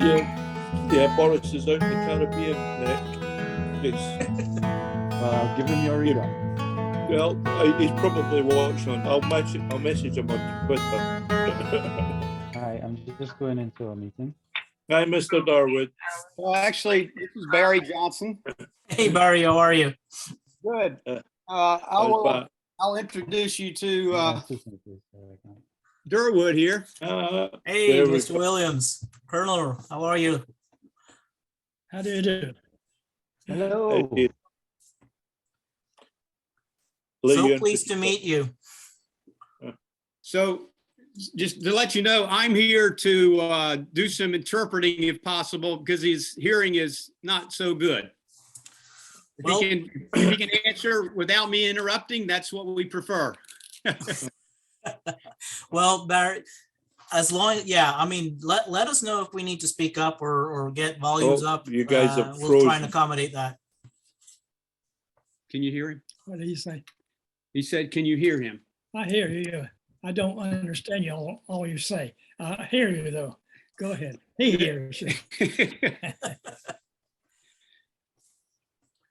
Yeah, yeah. Boris is out in the Caribbean, Nick. It's, Well, I'll give him your regard. well, he's probably watching. I'll message him on Twitter. Hi, I'm just going into a meeting. Hi, Mr. Durwood. Well, actually, this is Barry Johnson. Hey, Barry, how are you? Good. How's that? I'll introduce you to Excuse me, please. Sorry, I can't. Durwood here. Hey, There we Mr. go. Williams. Colonel, how are you? How do you do? Hello. Hey, So Leon. pleased to meet you. So just to let you know, I'm here to do some interpreting if possible, because his hearing is not so good. Well- If he can answer without me interrupting, that's what we prefer. Well, Barry, as long, yeah, I mean, let us know if we need to speak up or get volumes Oh, up. you guys are We'll try and frozen. accommodate that. Can you hear him? What do you say? He said, can you hear him? I hear you. I don't understand you all you say. I hear you though. Go ahead. He hears you.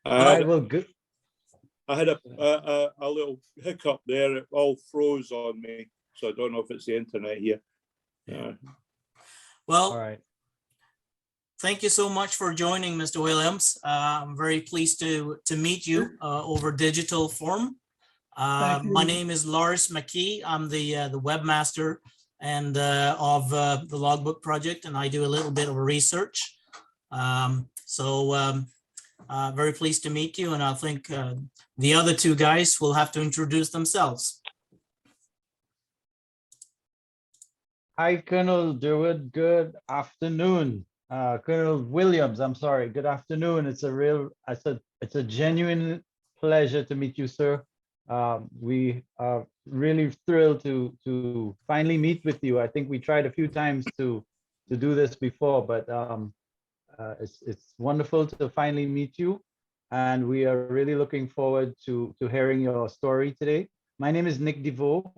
All I right, had, well, good. I had a little hiccup there. It all froze on me, so I don't know if it's the internet here. Well, All right. thank you so much for joining, Mr. Williams. I'm very pleased to meet you over digital form. Thank you. My name is Lars McKee. I'm the webmaster and of the Logbook project, and I do a little bit of research. Very pleased to meet you, and I think the other two guys will have to introduce themselves. Hi, Colonel Durwood. Good afternoon. Colonel Williams, I'm sorry. Good afternoon. It's a genuine pleasure to meet you, sir. We are really thrilled to finally meet with you. I think we tried a few times to do this before, but it's wonderful to finally meet you. And we are really looking forward to hearing your story today. My name is Nick DeVoe.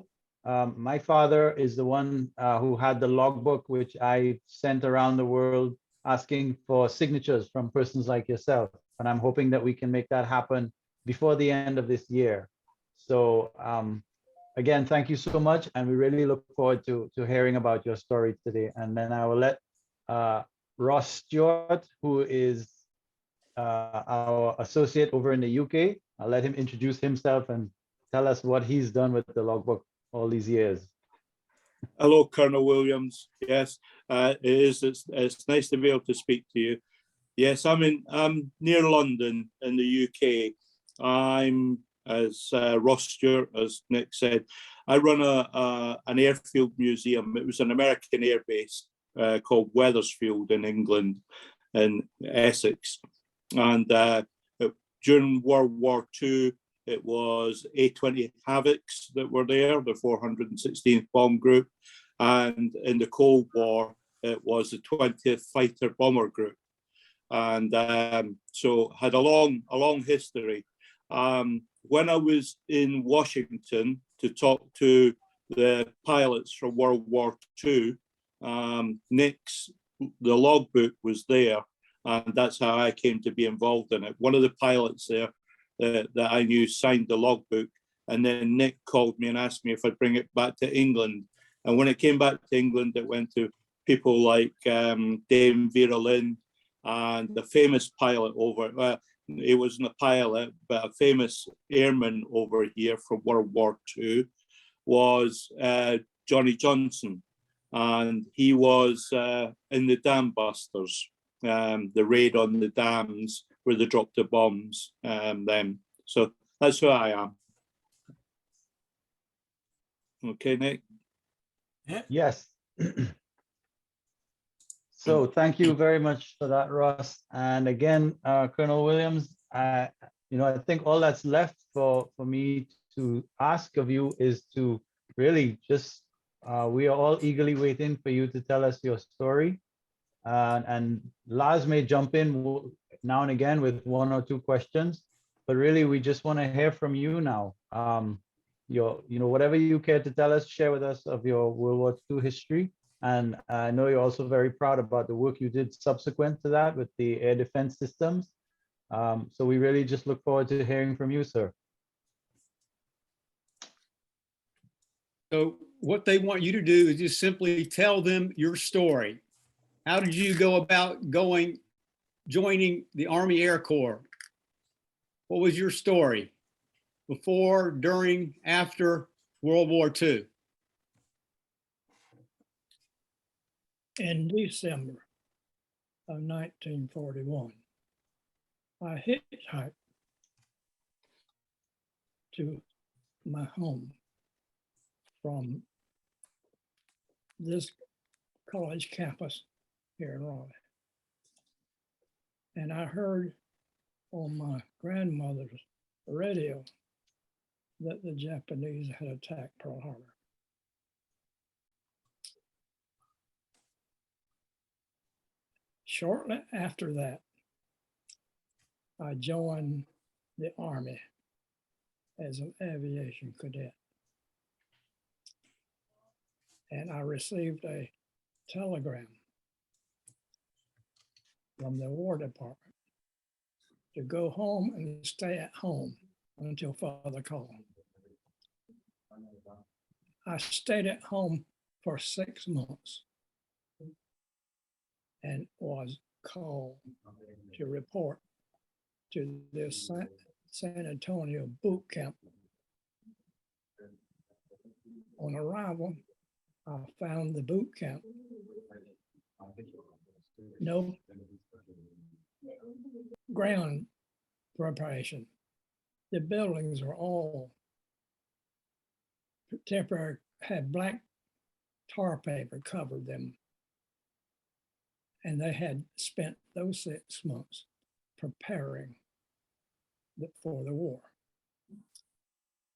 My father is the one who had the logbook, which I sent around the world asking for signatures from persons like yourself. And I'm hoping that we can make that happen before the end of this year. So again, thank you so much. And we really look forward to hearing about your story today. And then I will let Ross Stewart, who is our associate over in the UK, I'll let him introduce himself and tell us what he's done with the logbook all these years. Hello, Colonel Williams. Yes, it is. It's nice to be able to speak to you. Yes, I'm near London in the UK. I'm, as Ross Stewart, as Nick said, I run an airfield museum. It was an American air base called Wethersfield in England, in Essex. And during World War II, it was A-20 Havocs that were there, the 416th Bomb Group. And in the Cold War, it was the 20th Fighter Bomber Group. And so had a long history. When I was in Washington to talk to the pilots from World War II, the logbook was there. And that's how I came to be involved in it. One of the pilots there that I knew signed the logbook, and then Nick called me and asked me if I'd bring it back to England. And when it came back to England, it went to people like Dame Vera Lynn and the famous pilot over, well, he wasn't a pilot, but a famous airman over here from World War II was Johnny Johnson. And he was in the Dam Busters, the raid on the dams where they dropped the bombs then. So that's who I am. Okay, Nick? Yeah. Yes. So thank you very much for that, Ross. And again, Colonel Williams, I think all that's left for me to ask of you is to really just, we are all eagerly waiting for you to tell us your story. And Lars may jump in now and again with one or two questions, but really we just want to hear from you now. Whatever you care to tell us, share with us of your World War II history. And I know you're also very proud about the work you did subsequent to that with the air defense systems. So we really just look forward to hearing from you, sir. So what they want you to do is just simply tell them your story. How did you go about joining the Army Air Corps? What was your story before, during, after World War II? In December of 1941, I hitchhiked to my home from this college campus here in Raleigh. And I heard on my grandmother's radio that the Japanese had attacked Pearl Harbor. Shortly after that, I joined the Army as an aviation cadet. And I received a telegram from the War Department to go home and stay at home until further call. I stayed at home for 6 months and was called to report to this San Antonio boot camp. On arrival, I found the boot camp. No ground preparation. The buildings were all temporary, had black tar paper covered them. And they had spent those 6 months preparing for the war.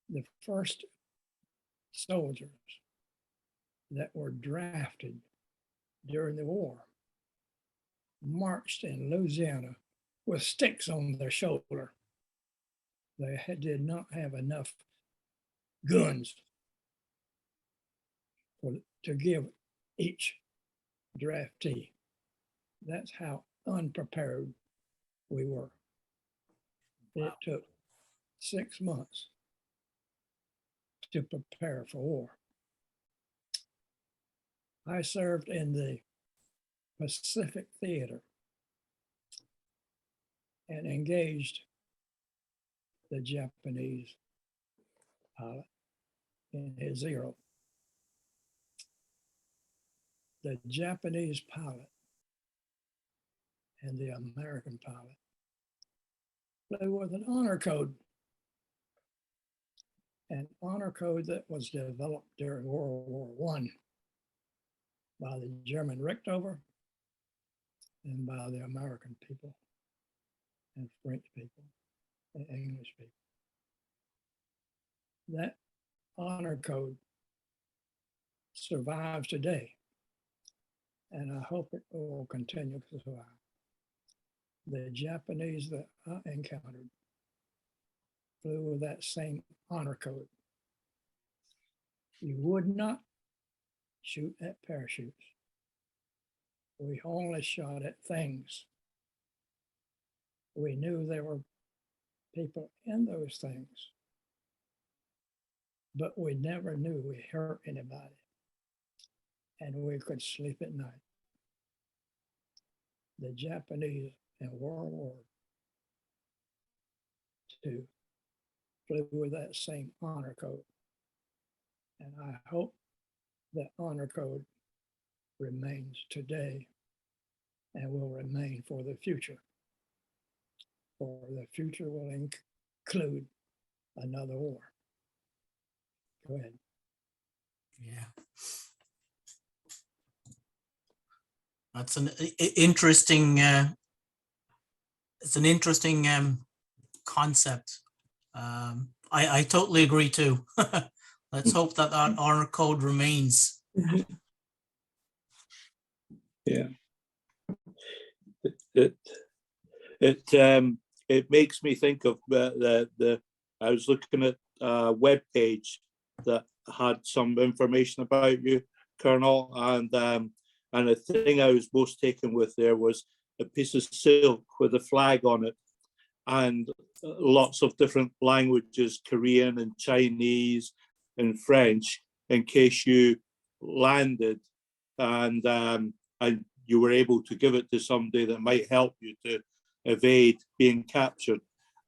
The first soldiers that were drafted during the war marched in Louisiana with sticks on their shoulder. They did not have enough guns to give each draftee. That's how unprepared we were. It took 6 months to prepare for war. I served in the Pacific Theater and engaged the Japanese pilot in his zero. The Japanese pilot and the American pilot flew with an honor code, an honor code that was developed during World War I by the German Richtover and by the American people and French people and English people. That honor code survives today, and I hope it will continue to survive. The Japanese that I encountered flew with that same honor code. You would not shoot at parachutes. We only shot at things. We knew there were people in those things, but we never knew we hurt anybody, and we could sleep at night. The Japanese in World War II flew with that same honor code, and I hope that honor code remains today and will remain for the future. For the future will include another war. Go ahead. Yeah. That's an interesting, it's an interesting concept. I totally agree too. Let's hope that that honor code remains. Yeah. It makes me think of the I was looking at a web page that had some information about you, Colonel, and the thing I was most taken with there was a piece of silk with a flag on it, and lots of different languages, Korean and Chinese and French, in case you landed and you were able to give it to somebody that might help you to evade being captured.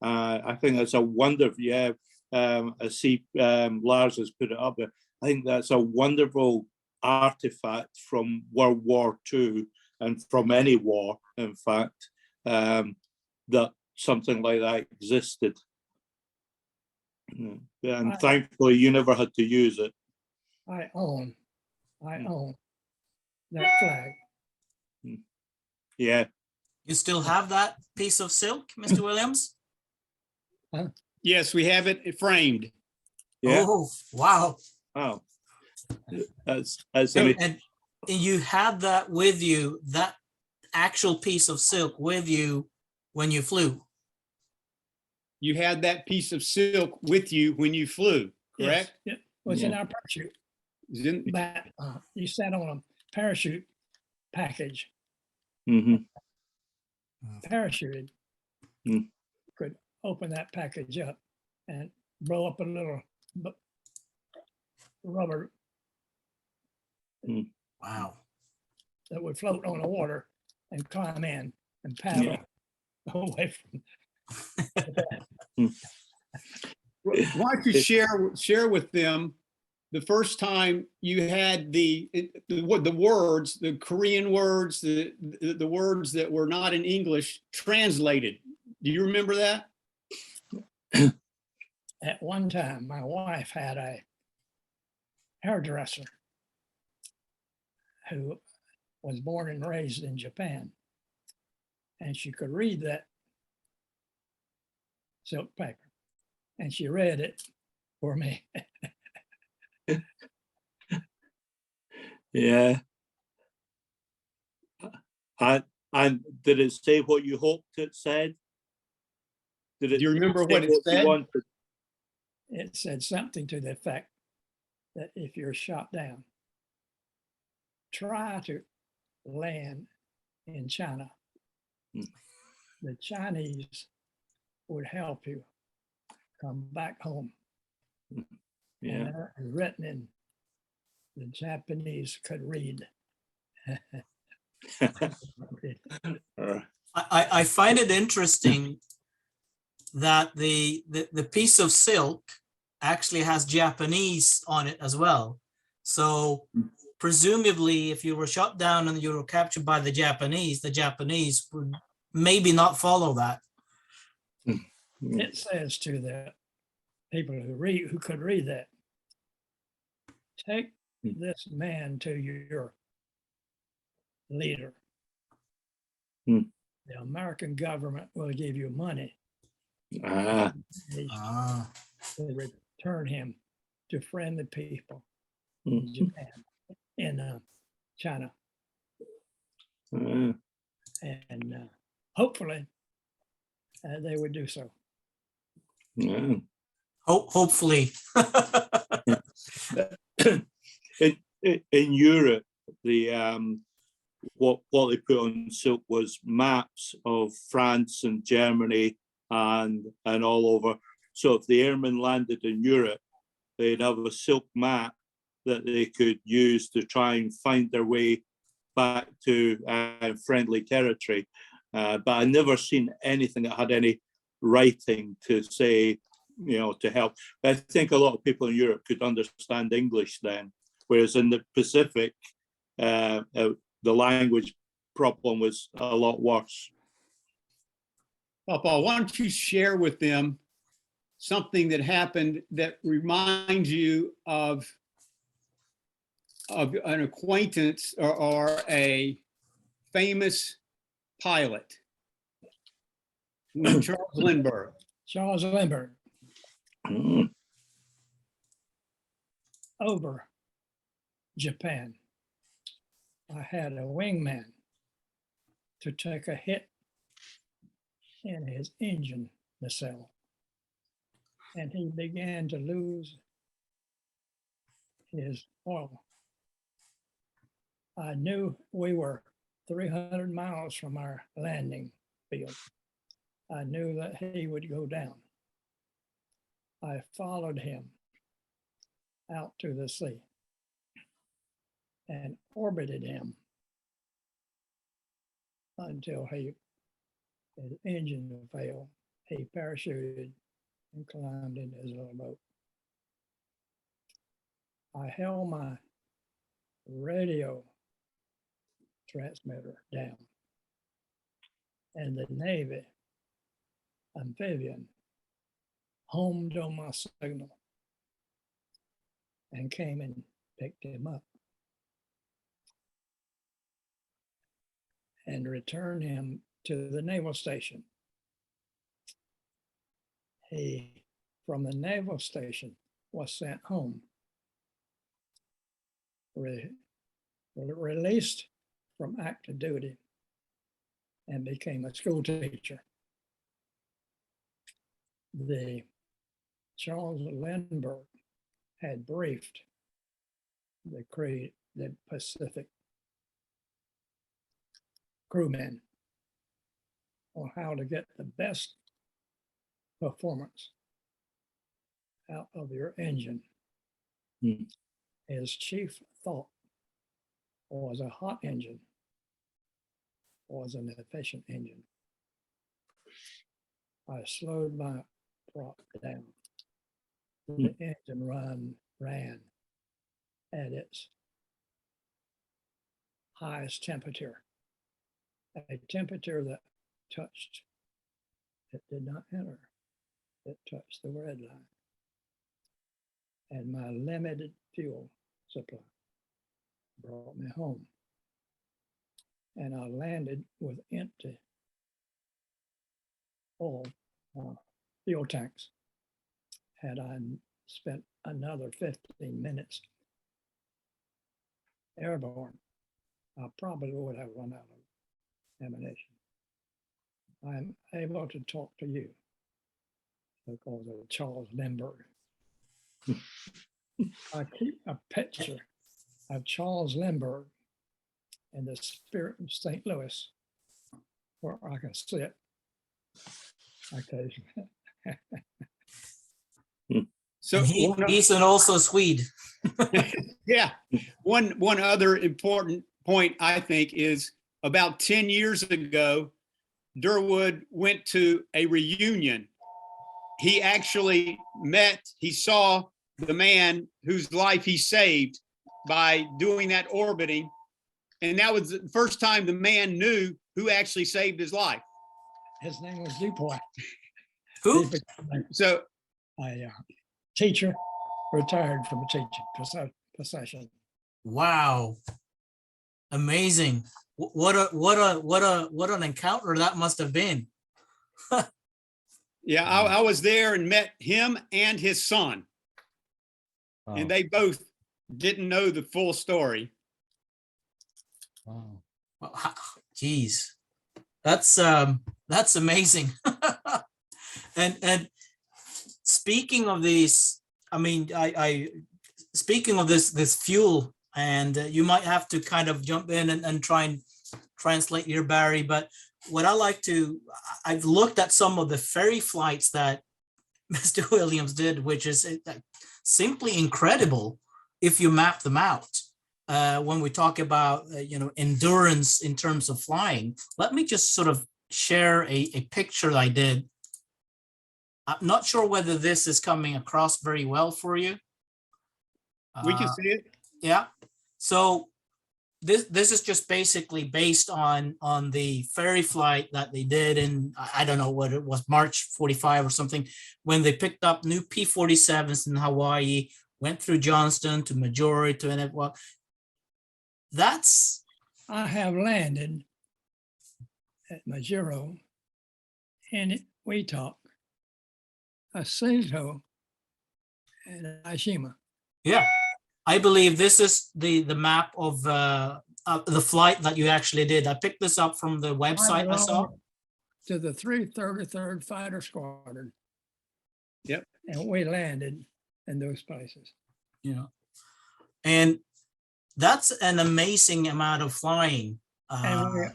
I think that's a wonderful, yeah, I see Lars has put it up there. I think that's a wonderful artifact from World War II and from any war, in fact, that something like that existed. And thankfully you never had to use it. I own that flag. Yeah. You still have that piece of silk, Mr. Williams? Yes, we have it framed. Yeah. Oh, wow. Wow. That's And you had that with you, that actual piece of silk with you when you flew? You had that piece of silk with you when you flew, correct? Yes, it was in our parachute. Is in- But you sat on a parachute package, Mhm. parachuted. Mm. Could open that package up and blow up a little rubber Wow. that would float on the water and climb in and paddle away from. Why don't you share with them the first time you had the words, the Korean words, the words that were not in English translated. Do you remember that? At one time, my wife had a hairdresser who was born and raised in Japan. And she could read that silk paper. And she read it for me. Yeah. And did it say what you hoped it said? Did it Do you remember say what it you said? wanted? It said something to the effect that if you're shot down, try to land in China. The Chinese would help you come back home. Yeah. And written in the Japanese could read. I find it interesting that the piece of silk actually has Japanese on it as well. So presumably if you were shot down and you were captured by the Japanese would maybe not follow that. It says to the people who could read that, take this man to your leader. The American government will give you money to return him to friendly people in Japan, in China. And hopefully they would do so. Hopefully. In Europe, the what they put on silk was maps of France and Germany and all over. So if the airmen landed in Europe, they'd have a silk map that they could use to try and find their way back to friendly territory. But I never seen anything that had any writing to say, to help. I think a lot of people in Europe could understand English then, whereas in the Pacific, the language problem was a lot worse. Papa, why don't you share with them something that happened that reminds you of an acquaintance or a famous pilot, Charles Lindbergh. Charles Lindbergh. Over Japan, I had a wingman to take a hit in his engine nacelle, and he began to lose his oil. I knew we were 300 miles from our landing field. I knew that he would go down. I followed him out to the sea and orbited him until his engine failed. He parachuted and climbed into his little boat. I held my radio transmitter down, and the Navy amphibian homed on my signal and came and picked him up and returned him to the naval station. He, from the naval station, was sent home, released from active duty, and became a school teacher. The Charles Lindbergh had briefed the Pacific crewmen on how to get the best performance out of your engine. His chief thought was a hot engine was an efficient engine. I slowed my prop down. The engine ran at its highest temperature, a temperature that touched, it did not enter, it touched the red line. And my limited fuel supply brought me home. And I landed with empty fuel tanks. Had I spent another 15 minutes airborne, I probably would have run out of ammunition. I'm able to talk to you because of Charles Lindbergh. I keep a picture of Charles Lindbergh in the Spirit of St. Louis, where I can sit occasionally. So he's an also Swede. yeah, one other important point I think is about 10 years ago, Durwood went to a reunion. He actually he saw the man whose life he saved by doing that orbiting. And that was the first time the man knew who actually saved his life. His name was DuPont. Who? So A teacher, retired from a teaching profession. Wow. Amazing. What an encounter that must have been. yeah, I was there and met him and his son. Wow. And they both didn't know the full story. Wow. Geez, that's amazing. and speaking of these, I mean, I speaking of this fuel, and you might have to kind of jump in and try and translate here, Barry. But what I've looked at some of the ferry flights that Mr. Williams did, which is simply incredible if you map them out. When we talk about endurance in terms of flying, let me just sort of share a picture I did. I'm not sure whether this is coming across very well for you. We can see it. Yeah. So this is just basically based on the ferry flight that they did in, I don't know what it was, March 45 or something, when they picked up new P-47s in Hawaii, went through Johnston to Majority to Enetwa. I have landed at Majuro in Wetumpka, Asato, and Ashima. Yeah, I believe this is the map of the flight that you actually did. I picked this up from the website I saw. To the 333rd Fighter Squadron. Yep. And we landed in those places. Yeah. And that's an amazing amount of flying. And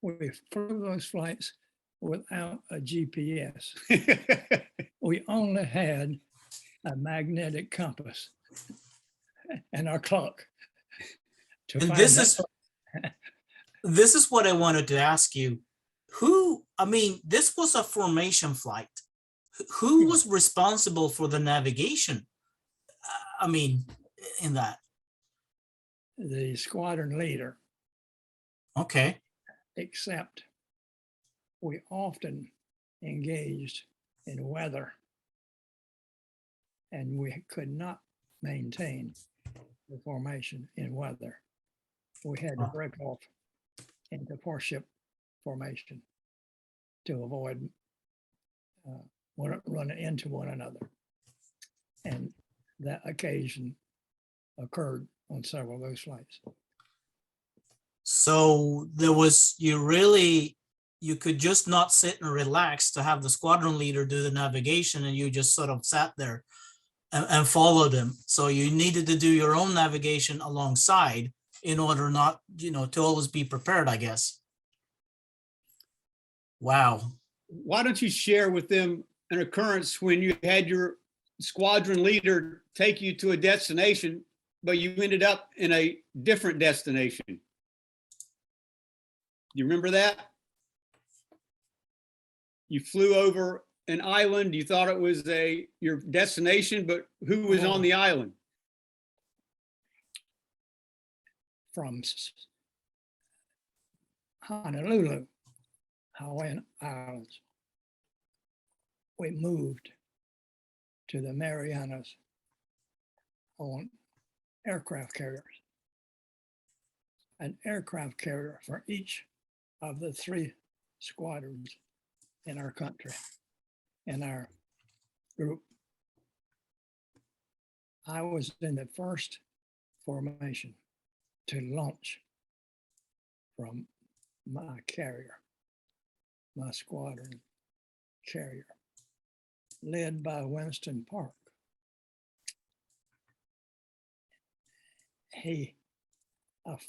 we flew those flights without a GPS. We only had a magnetic compass and our clock. to And find this is what I wanted to ask you. I mean, this was a formation flight. Who was responsible for the navigation? I mean, in that. the squadron leader, Okay. except we often engaged in weather and we could not maintain the formation in weather. We had to break off into four-ship formation to avoid running into one another. And that occasion occurred on several of those flights. So there was, you could just not sit and relax to have the squadron leader do the navigation, and you just sort of sat there and followed him. So you needed to do your own navigation alongside in order not, to always be prepared, I guess. Wow. Why don't you share with them an occurrence when you had your squadron leader take you to a destination, but you ended up in a different destination? You remember that? You flew over an island. You thought it was your destination, but who was on the island? From Honolulu, Hawaiian Islands, we moved to the Marianas on aircraft carriers. An aircraft carrier for each of the 3 squadrons in our country, in our group. I was in the first formation to launch from my carrier, my squadron carrier, led by Winston Park. A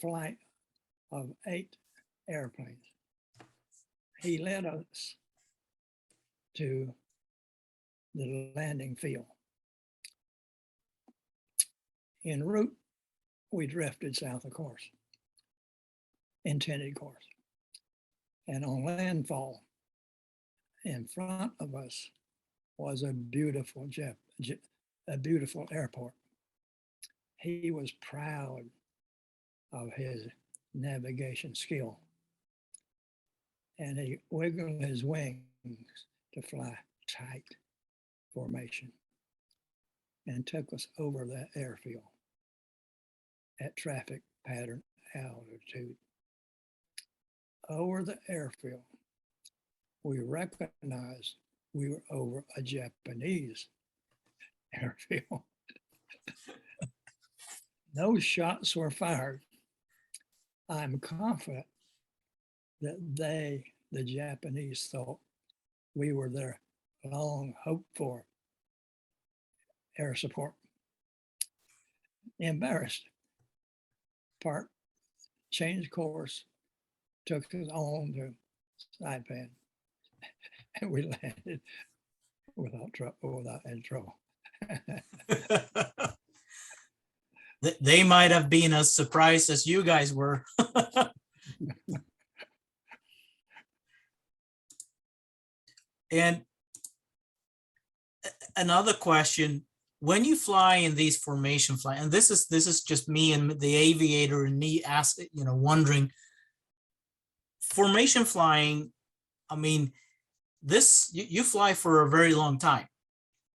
flight of 8 airplanes. He led us to the landing field. En route, we drifted south of course, intended course. And on landfall, in front of us was a beautiful airport. He was proud of his navigation skill, and he wiggled his wings to fly tight formation and took us over that airfield at traffic pattern altitude. Over the airfield, we recognized we were over a Japanese airfield. No shots were fired. I'm confident that the Japanese, thought we were their long hoped for air support. Embarrassed, Park changed course, took us on to Saipan, and we landed without any trouble. They might have been as surprised as you guys were. And another question, when you fly in these formation flight, and this is just me and the aviator and me wondering, formation flying, I mean, you fly for a very long time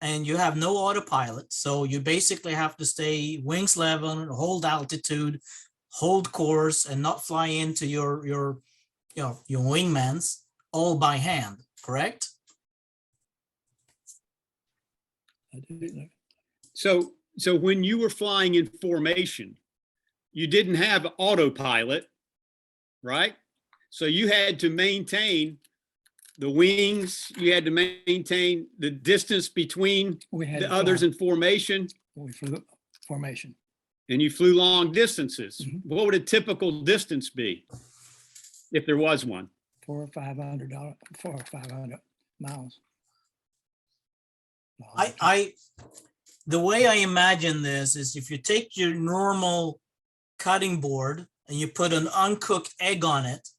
and you have no autopilot. So you basically have to stay wings level, hold altitude, hold course, and not fly into your wingmans all by hand, correct? I didn't know. So when you were flying in formation, you didn't have autopilot, right? So you had to maintain the wings, you had to maintain the distance between We had the to others fly. in formation. We flew formation. and you flew long distances. Mhm. What would a typical distance be if there was one? $400 or 500 miles. The way I imagine this is if you take your normal cutting board and you put an uncooked egg on it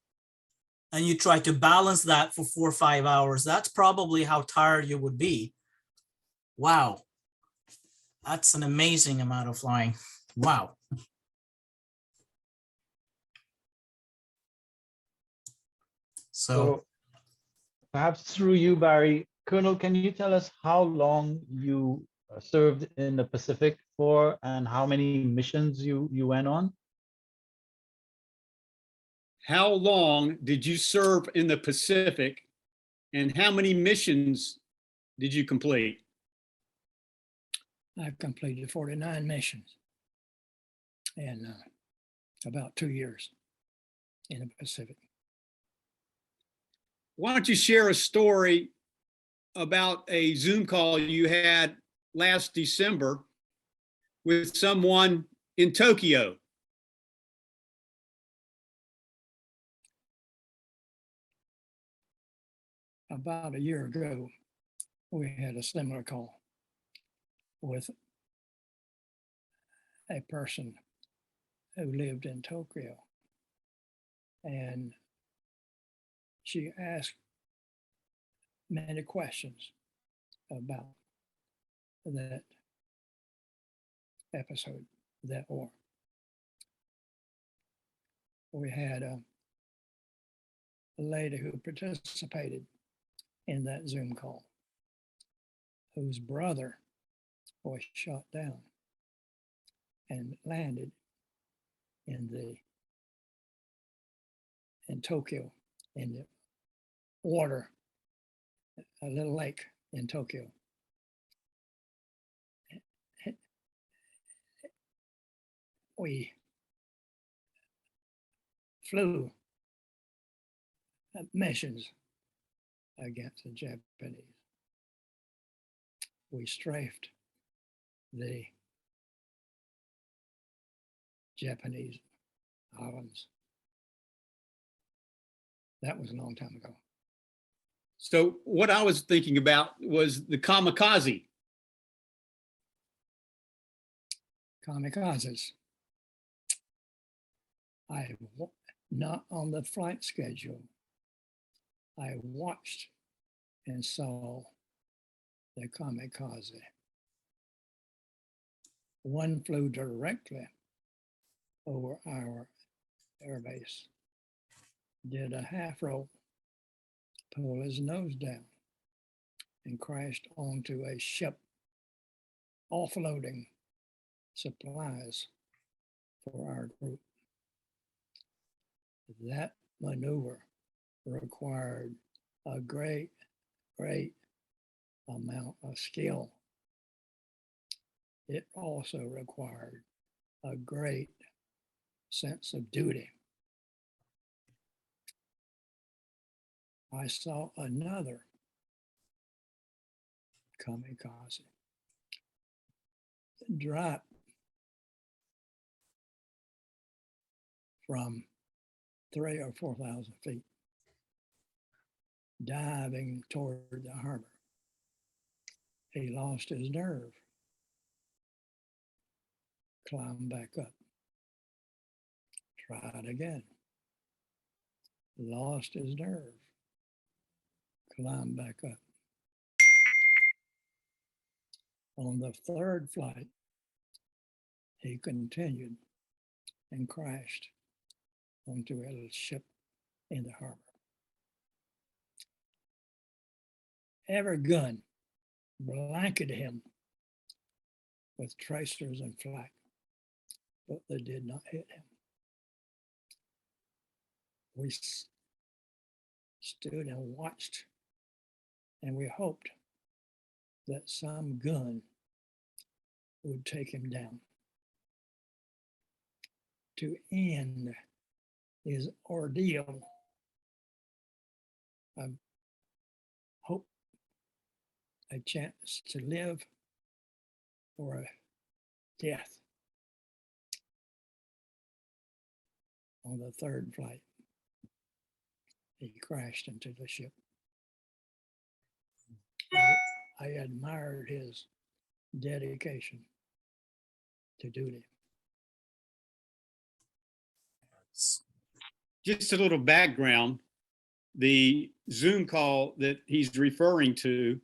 and you try to balance that for 4 or 5 hours, that's probably how tired you would be. Wow. That's an amazing amount of flying. Wow. So Perhaps through you, Barry, Colonel, can you tell us how long you served in the Pacific for and how many missions you went on? How long did you serve in the Pacific, and how many missions did you complete? I've completed 49 missions in about 2 years in the Pacific. Why don't you share a story about a Zoom call you had last December with someone in Tokyo? About a year ago, we had a similar call with a person who lived in Tokyo. And she asked many questions about that episode, that war. We had a lady who participated in that Zoom call, whose brother was shot down and landed in Tokyo, in the water, a little lake in Tokyo. We flew missions against the Japanese. We strafed the Japanese islands. That was a long time ago. So what I was thinking about was the kamikaze. Kamikazes. Not on the flight schedule. I watched and saw the kamikaze. One flew directly over our airbase, did a half roll, pulled his nose down, and crashed onto a ship offloading supplies for our group. That maneuver required a great amount of skill. It also required a great sense of duty. I saw another kamikaze drop from 3,000 or 4,000 feet, diving toward the harbor. He lost his nerve, climbed back up, tried again, lost his nerve, climbed back up. On the third flight, he continued and crashed onto a little ship in the harbor. Every gun blanketed him with tracers and flak, but they did not hit him. We stood and watched, and we hoped that some gun would take him down to end his ordeal. I hope a chance to live or a death on the third flight. He crashed into the ship. I admired his dedication to duty. Just a little background. The Zoom call that he's referring to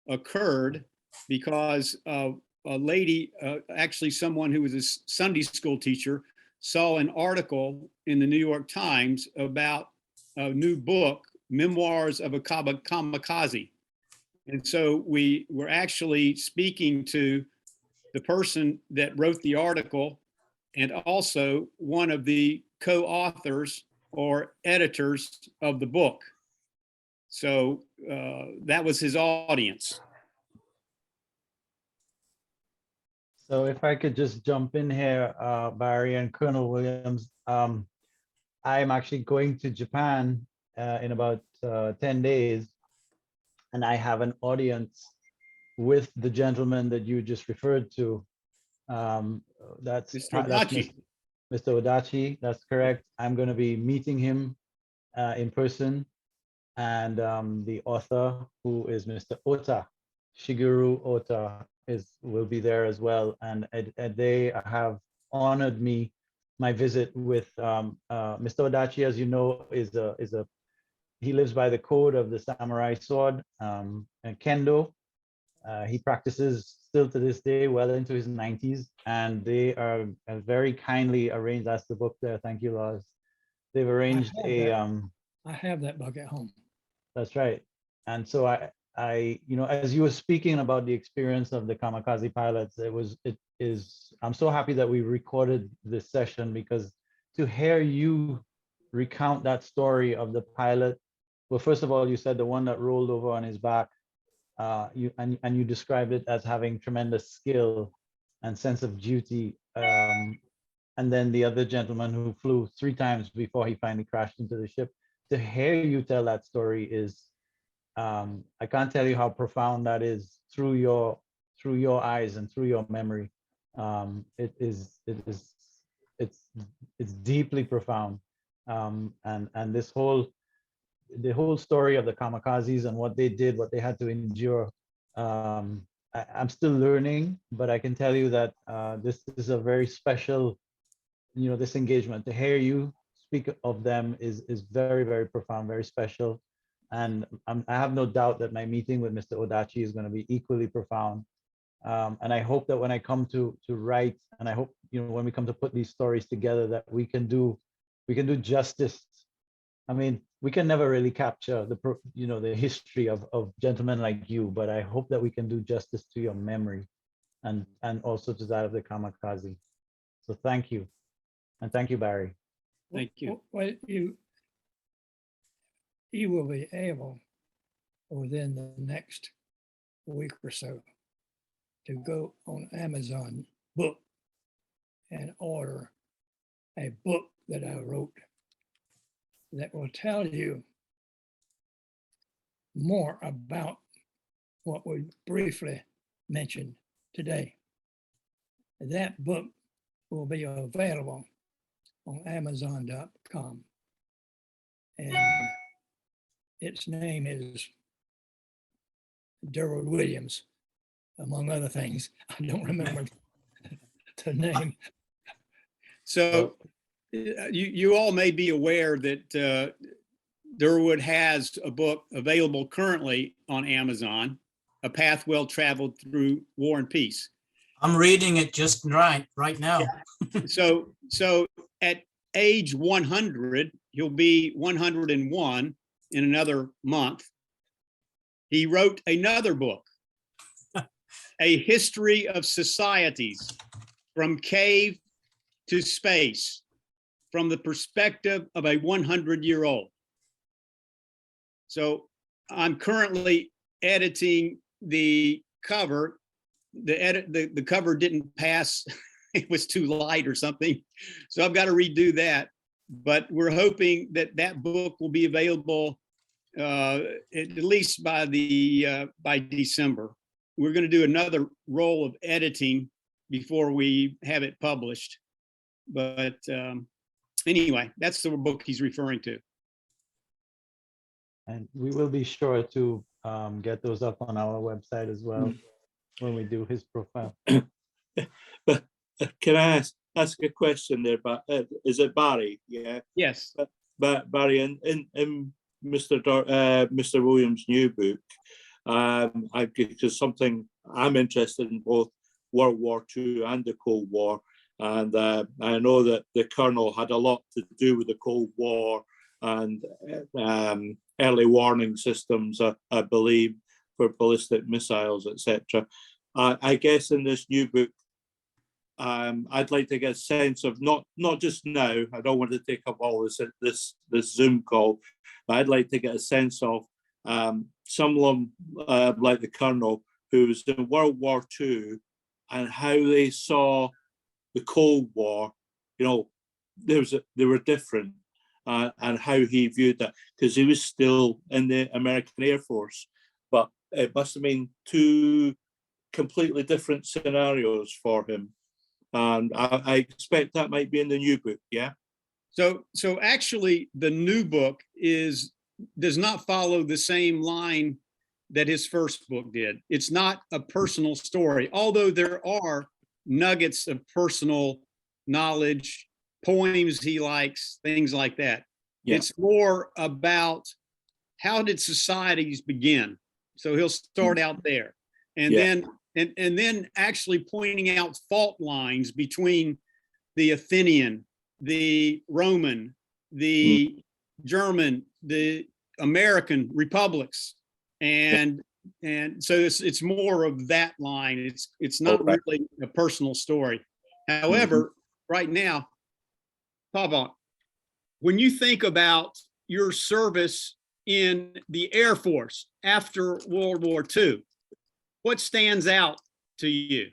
occurred because a lady, actually someone who was a Sunday school teacher, saw an article in the New York Times about a new book, Memoirs of a Kamikaze. And so we were actually speaking to the person that wrote the article and also one of the co-authors or editors of the book. So that was his audience. So if I could just jump in here, Barry and Colonel Williams, I'm actually going to Japan in about 10 days, and I have an audience with the gentleman that you just referred to. That's Mr. Odachi. Mr. Odachi, that's correct. I'm going to be meeting him in person, and the author, who is Mr. Ota, Shigeru Ota, will be there as well, and they have honored my visit with Mr. Odachi. As you know, he lives by the code of the samurai sword and kendo. He practices still to this day, well into his 90s, and they are very kindly arranged. That's the book there. Thank you, Lars. They've arranged I have that book at home. That's right. And so as you were speaking about the experience of the kamikaze pilots, I'm so happy that we recorded this session, because to hear you recount that story of the pilot, well, first of all, you said the one that rolled over on his back, you described it as having tremendous skill and sense of duty. And then the other gentleman who flew 3 times before he finally crashed into the ship. To hear you tell that story is, I can't tell you how profound that is through your eyes and through your memory. It's deeply profound. And the whole story of the kamikazes and what they did, what they had to endure. I'm still learning, but I can tell you that this is a very special, this engagement. To hear you speak of them is very, very profound, very special. And I have no doubt that my meeting with Mr. Odachi is going to be equally profound. And I hope that when I come to write, and I hope, when we come to put these stories together, that we can do justice. I mean, we can never really capture the history of gentlemen like you, but I hope that we can do justice to your memory and also to that of the kamikaze. So thank you. And thank you, Barry. Thank you. Well, you will be able within the next week or so to go on Amazon book and order a book that I wrote that will tell you more about what we briefly mentioned today. That book will be available on Amazon.com. And its name is Durwood Williams, among other things. I don't remember the name. So you all may be aware that Durwood has a book available currently on Amazon, A Path Well Traveled Through War and Peace. I'm reading it just right now. So at age 100, he'll be 101 in another month. He wrote another book, A History of Societies from Cave to Space, from the perspective of a 100-year-old. So I'm currently editing the cover. The cover didn't pass. It was too light or something. So I've got to redo that. But we're hoping that that book will be available at least by December. We're going to do another roll of editing before we have it published. But Anyway, that's the book he's referring to. And we will be sure to get those up on our website as well when we do his profile. But can I ask a question there? But is it Barry? Yeah. Yes. But Barry, in Mr. Williams' new book, because something I'm interested in both World War II and the Cold War, and I know that the Colonel had a lot to do with the Cold War and early warning systems, I believe, for ballistic missiles, etc. I guess in this new book, I'd like to get a sense of not just now. I don't want to take up all this Zoom call, but I'd like to get a sense of someone like the Colonel who was in World War II and how they saw the Cold War. You know, they were different, and how he viewed that, because he was still in the American Air Force, but it must have been two completely different scenarios for him. And I expect that might be in the new book, yeah? So actually, the new book does not follow the same line that his first book did. It's not a personal story, although there are nuggets of personal knowledge, poems he likes, things like that. Yeah. It's more about how did societies begin? So he'll start out there, and then actually pointing out fault lines between the Athenian, the Roman, the German, the American republics, and so it's more of that line. It's not really a personal story. However, right now, Papa, when you think about your service in the Air Force after World War II, what stands out to you?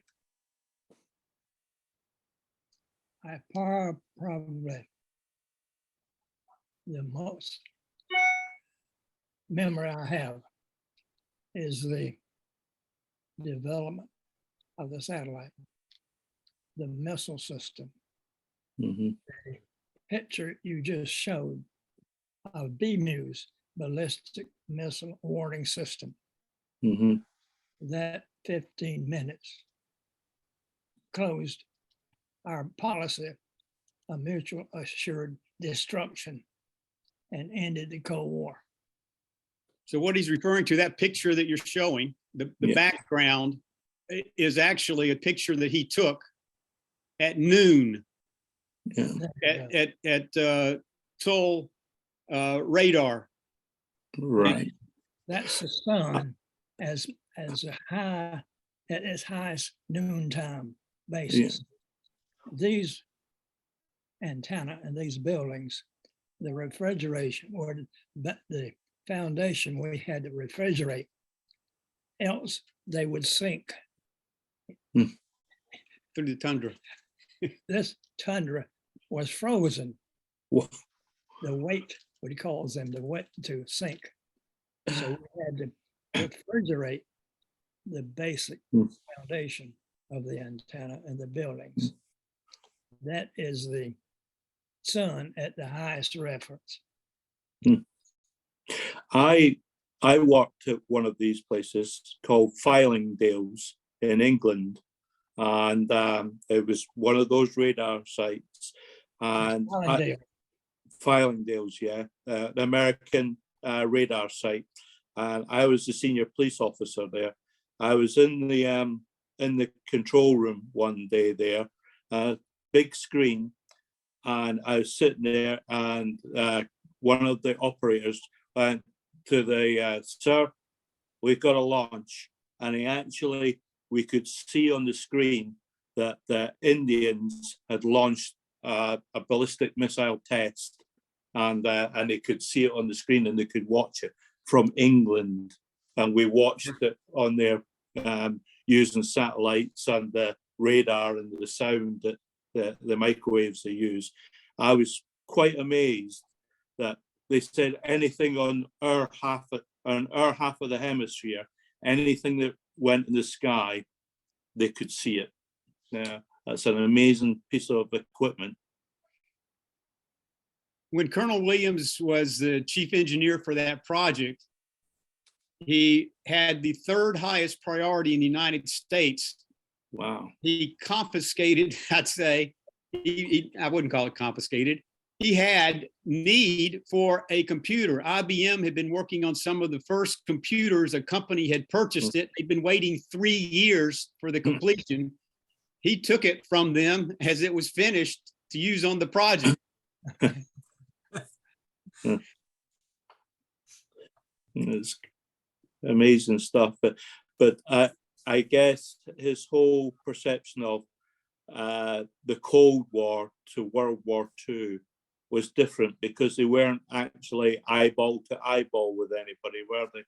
I probably the most memory I have is the development of the satellite, the missile system. The picture you just showed of BMUS, ballistic missile warning system. That 15 minutes closed our policy of mutual assured destruction and ended the Cold War. So what he's referring to, that picture that you're showing, the background is actually a picture that he took at noon at Tull radar. Right. That's the sun as high at its highest noontime basis. These antenna and these buildings, the refrigeration or the foundation, we had to refrigerate, else they would sink through the tundra. This tundra was frozen. Whoa. The weight, what he calls them, the weight to sink. So we had to refrigerate the basic foundation of the antenna and the buildings. That is the sun at the highest reference. I worked at one of these places called Fylingdales in England, and it was one of those radar sites. And Fylingdales, the American radar site. And I was the senior police officer there. I was in the control room one day there, big screen, and I was sitting there, and one of the operators went to the sir, we've got a launch, and we could see on the screen that the Indians had launched a ballistic missile test, and they could see it on the screen, and they could watch it from England, and we watched it on there using satellites and the radar and the sound that the microwaves they use. I was quite amazed that they said anything on our half of the hemisphere, anything that went in the sky, they could see it. Yeah, that's an amazing piece of equipment. when Colonel Williams was the chief engineer for that project, he had the third highest priority in the United States. Wow. He confiscated, I'd say, I wouldn't call it confiscated. He had need for a computer. IBM had been working on some of the first computers. A company had purchased it. They'd been waiting 3 years for the completion. He took it from them as it was finished to use on the project. It's amazing stuff. But I guess his whole perception of the Cold War to World War II was different because they weren't actually eyeball to eyeball with anybody, were they?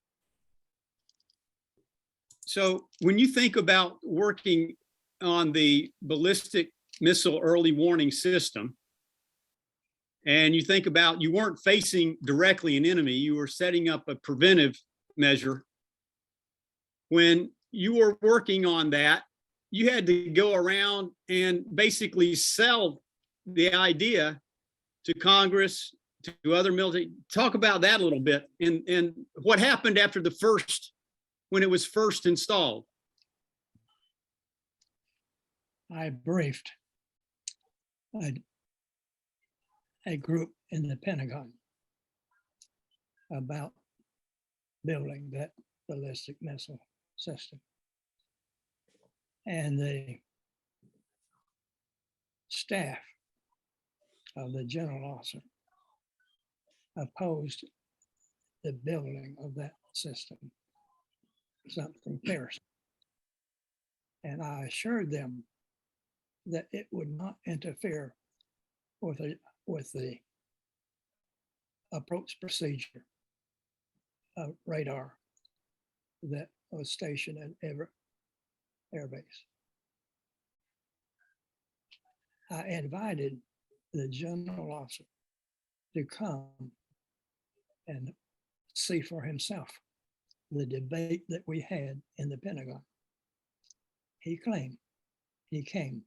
So when you think about working on the ballistic missile early warning system, and you think about you weren't facing directly an enemy, you were setting up a preventive measure. When you were working on that, you had to go around and basically sell the idea to Congress, to other military. Talk about that a little bit, and what happened after the first, when it was first installed. I briefed a group in the Pentagon about building that ballistic missile system. And the staff of the general officer opposed the building of that system, something fierce. And I assured them that it would not interfere with the approach procedure of radar that was stationed at Everett Air Base. I invited the general officer to come and see for himself the debate that we had in the Pentagon. He claimed he came,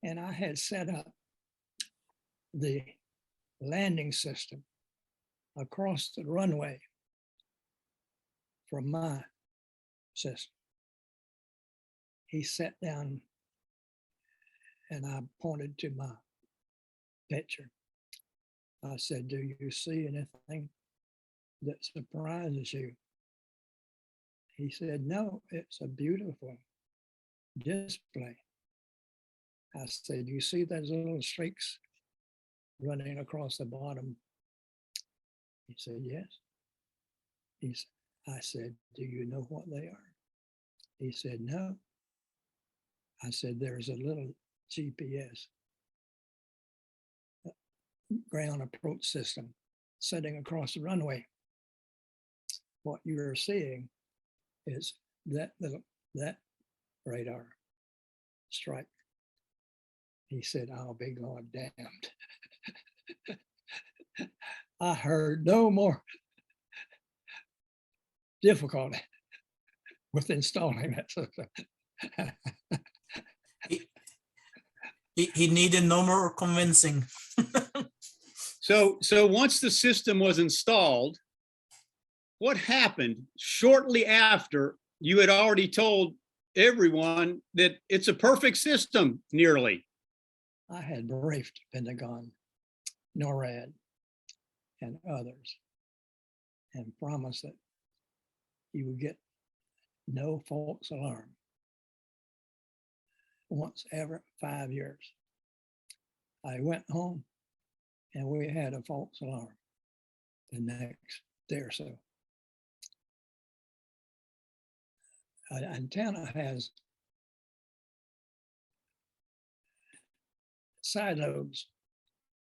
and I had set up the landing system across the runway from my system. He sat down and I pointed to my picture. I said, "Do you see anything that surprises you?" He said, "No, it's a beautiful display." I said, "You see those little streaks running across the bottom?" He said, "Yes." I said, "Do you know what they are?" He said, "No." I said, "There's a little GPS, ground approach system, sitting across the runway. What you are seeing is that radar strike." He said, "I'll be God damned." I heard no more difficulty with installing that system. He needed no more convincing. So once the system was installed, what happened shortly after? You had already told everyone that it's a perfect system, nearly. I had briefed Pentagon, NORAD, and others, and promised that you would get no false alarm once every 5 years. I went home and we had a false alarm the next day or so. An antenna has side lobes,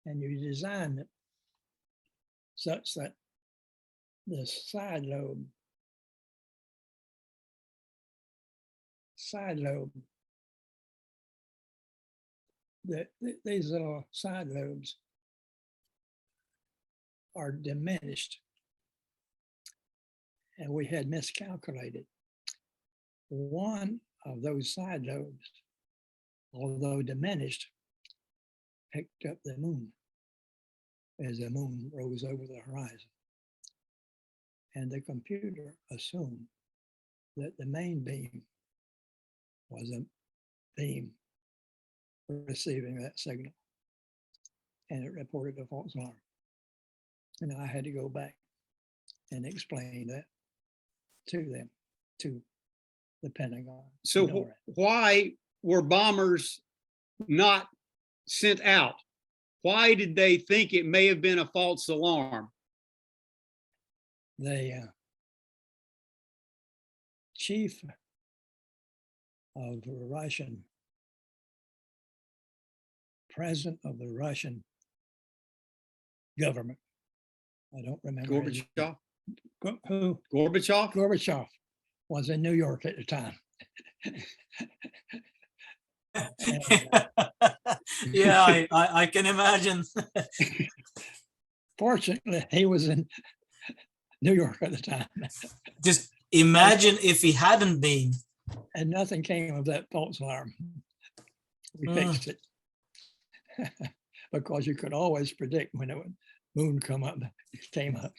and you design it such that the side lobe these little side lobes are diminished, and we had miscalculated. One of those side lobes, although diminished, picked up the moon. as the moon rose over the horizon. And the computer assumed that the main beam was a beam receiving that signal. And it reported a false alarm. And I had to go back and explain that to them, to the Pentagon. So NORAD. why were bombers not sent out? Why did they think it may have been a false alarm? The chief of the Russian, president of the Russian government, I don't remember his- Gorbachev? who Gorbachev? Gorbachev was in New York at the time. Yeah, I can imagine. Fortunately, he was in New York at the time, Just imagine if he hadn't been. and nothing came of that false alarm. We fixed it. Because you could always predict when it would moon came up.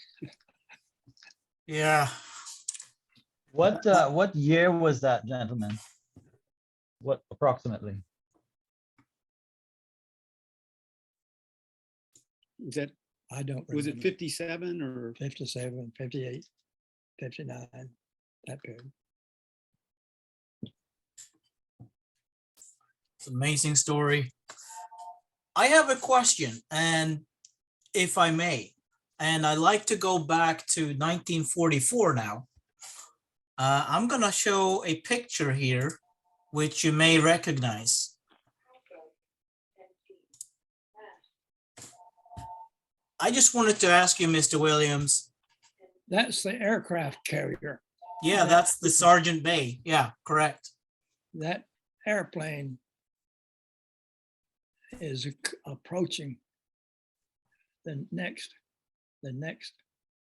Yeah. What year was that, gentlemen? What approximately? Is that, I don't remember. was it 57 or? 57, 58, 59, that period. It's an amazing story. I have a question, and if I may, and I'd like to go back to 1944 now. I'm gonna show a picture here, which you may recognize. I just wanted to ask you, Mr. Williams. That's the aircraft carrier. Yeah, that's the Sergeant Bay. Yeah, correct. That airplane is approaching the next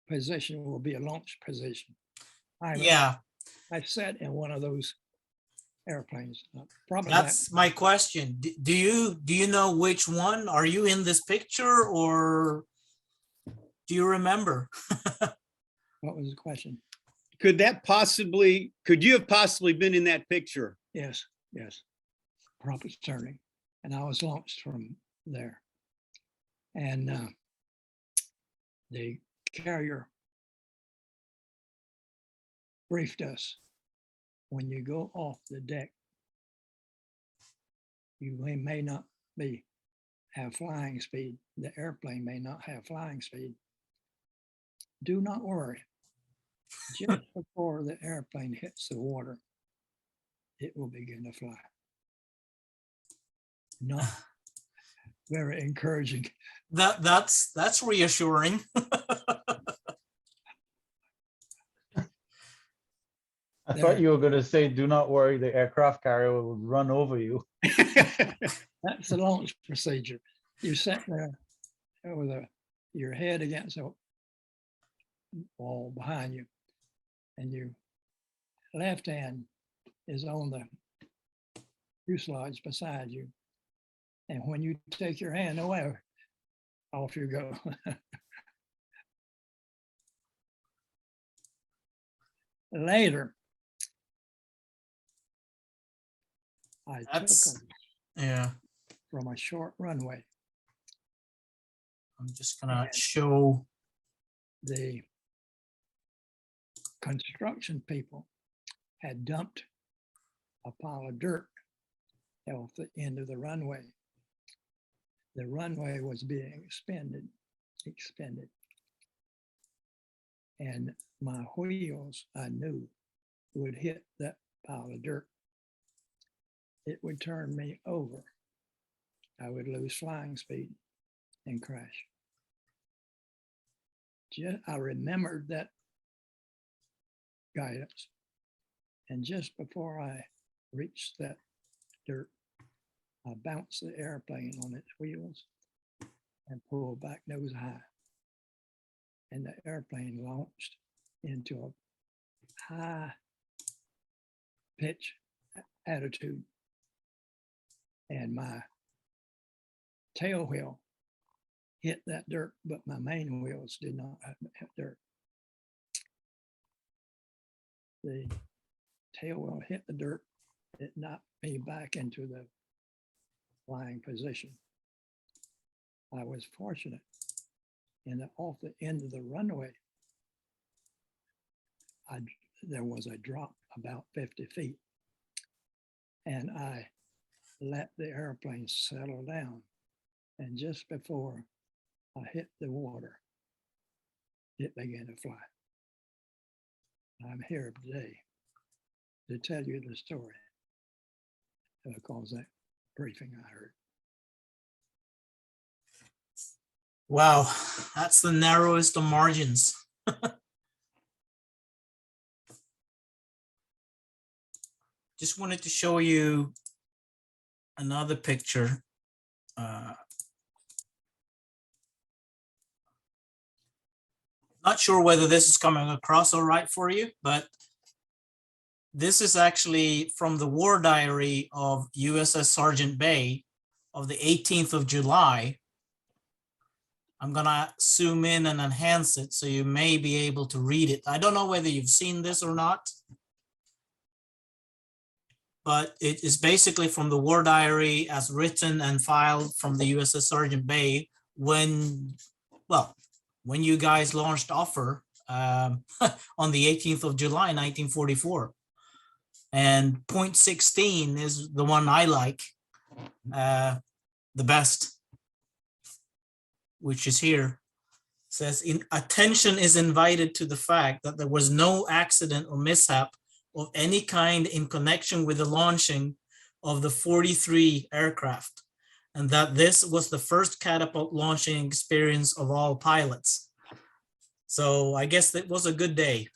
position will be a launch position. Yeah, I sat in one of those airplanes. Probably that's my question. Do you know which one? Are you in this picture, or do you remember? what was the question? Could you have possibly been in that picture? Yes, yes. Proper turning. And I was launched from there. And the carrier briefed us, when you go off the deck, you may not have flying speed. The airplane may not have flying speed. Do not worry. Just before the airplane hits the water, it will begin to fly. Not very encouraging. That's reassuring. I thought you were going to say, do not worry, the aircraft carrier will run over you. That's the launch procedure. You sit there with your head against a wall behind you, and your left hand is on the fuselage beside you. And when you take your hand away, off you go. Later, I took That's- them Yeah, from a short runway. I'm just gonna show. The construction people had dumped a pile of dirt off the end of the runway. The runway was being expended. And my wheels, I knew, would hit that pile of dirt. It would turn me over. I would lose flying speed and crash. I remembered that guidance. And just before I reached that dirt, I bounced the airplane on its wheels and pulled back nose high. And the airplane launched into a high pitch attitude. And my tail wheel hit that dirt, but my main wheels did not hit dirt. The tail wheel hit the dirt, it knocked me back into the flying position. I was fortunate in that off the end of the runway, there was a drop about 50 feet. And I let the airplane settle down. And just before I hit the water, it began to fly. I'm here today to tell you the story because that briefing I heard. Wow, that's the narrowest of margins. Just wanted to show you another picture. Not sure whether this is coming across all right for you, but this is actually from the war diary of USS Sergeant Bay of the 18th of July. I'm gonna zoom in and enhance it so you may be able to read it. I don't know whether you've seen this or not, but it is basically from the war diary as written and filed from the USS Sergeant Bay when, well, when you guys launched Offer on the 18th of July, 1944. And point 16 is the one I like the best, which is here. It says, attention is invited to the fact that there was no accident or mishap of any kind in connection with the launching of the 43 aircraft, and that this was the first catapult launching experience of all pilots. So I guess it was a good day.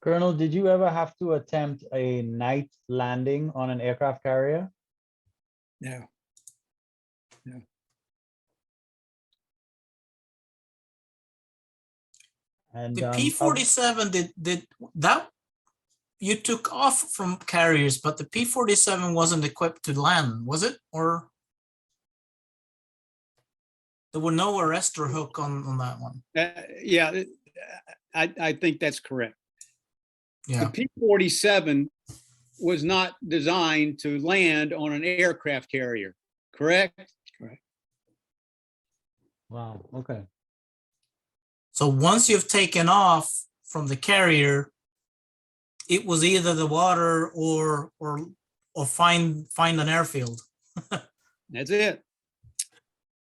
Colonel, did you ever have to attempt a night landing on an aircraft carrier? No. And The P-47 did that, you took off from carriers, but the P-47 wasn't equipped to land, was it? Or there were no arrestor hook on that one? Yeah, I think that's correct. Yeah. The P-47 was not designed to land on an aircraft carrier, correct? Correct. wow, okay. So once you've taken off from the carrier, it was either the water or find an airfield. That's it.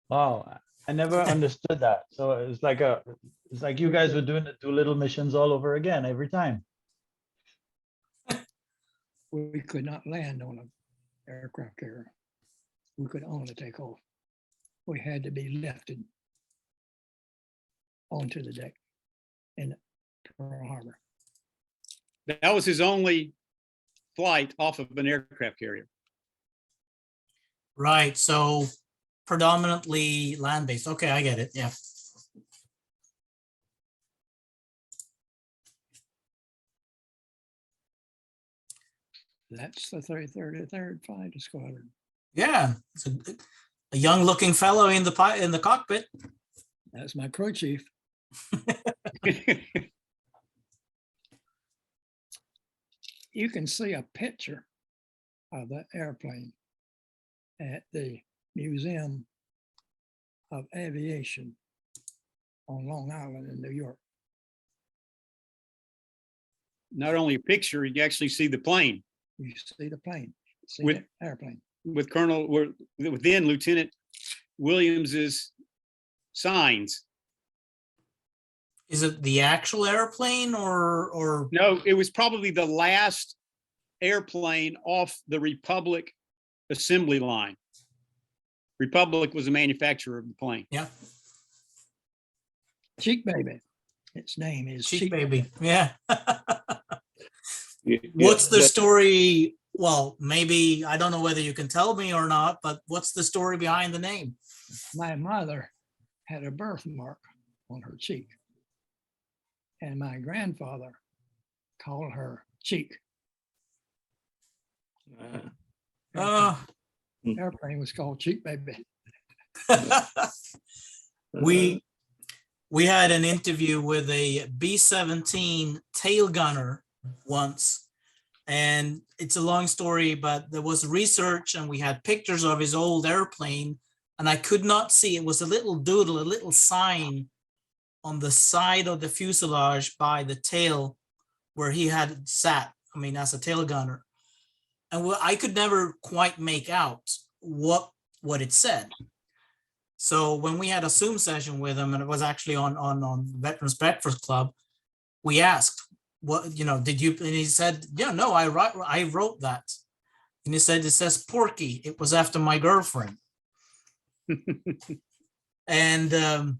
Wow, I never understood that. So it's like you guys were doing the Doolittle missions all over again every time. We could not land on an aircraft carrier. We could only take off. We had to be lifted onto the deck in Pearl Harbor. That was his only flight off of an aircraft carrier. Right. So predominantly land-based. Okay, I get it. Yeah. That's the 33rd Fighter Squadron. Yeah. It's a young-looking fellow in the cockpit. That's my crew chief. You can see a picture of that airplane at the Museum of Aviation on Long Island in New York. Not only a picture, you actually see the plane You see the plane, see With- the airplane. with then Lieutenant Williams's signs. Is it the actual airplane or No, it was probably the last airplane off the Republic assembly line. Republic was the manufacturer of the plane. yeah, Cheek Baby. Its name is Cheek Baby? Yeah. Yeah, What's the yeah. story? Well, maybe I don't know whether you can tell me or not, but what's the story behind the name? My mother had a birthmark on her cheek, and my grandfather called her Cheek. Oh, Airplane was called Cheap Baby. we had an interview with a B-17 tail gunner once, and it's a long story, but there was research and we had pictures of his old airplane, and I could not see, it was a little doodle, a little sign on the side of the fuselage by the tail where he had sat, I mean, as a tail gunner. And I could never quite make out what it said. So when we had a Zoom session with him, and it was actually on Veterans Breakfast Club, we asked, what, you know, did you, and he said, yeah, no, I wrote that. And he said, it says Porky. It was after my girlfriend. And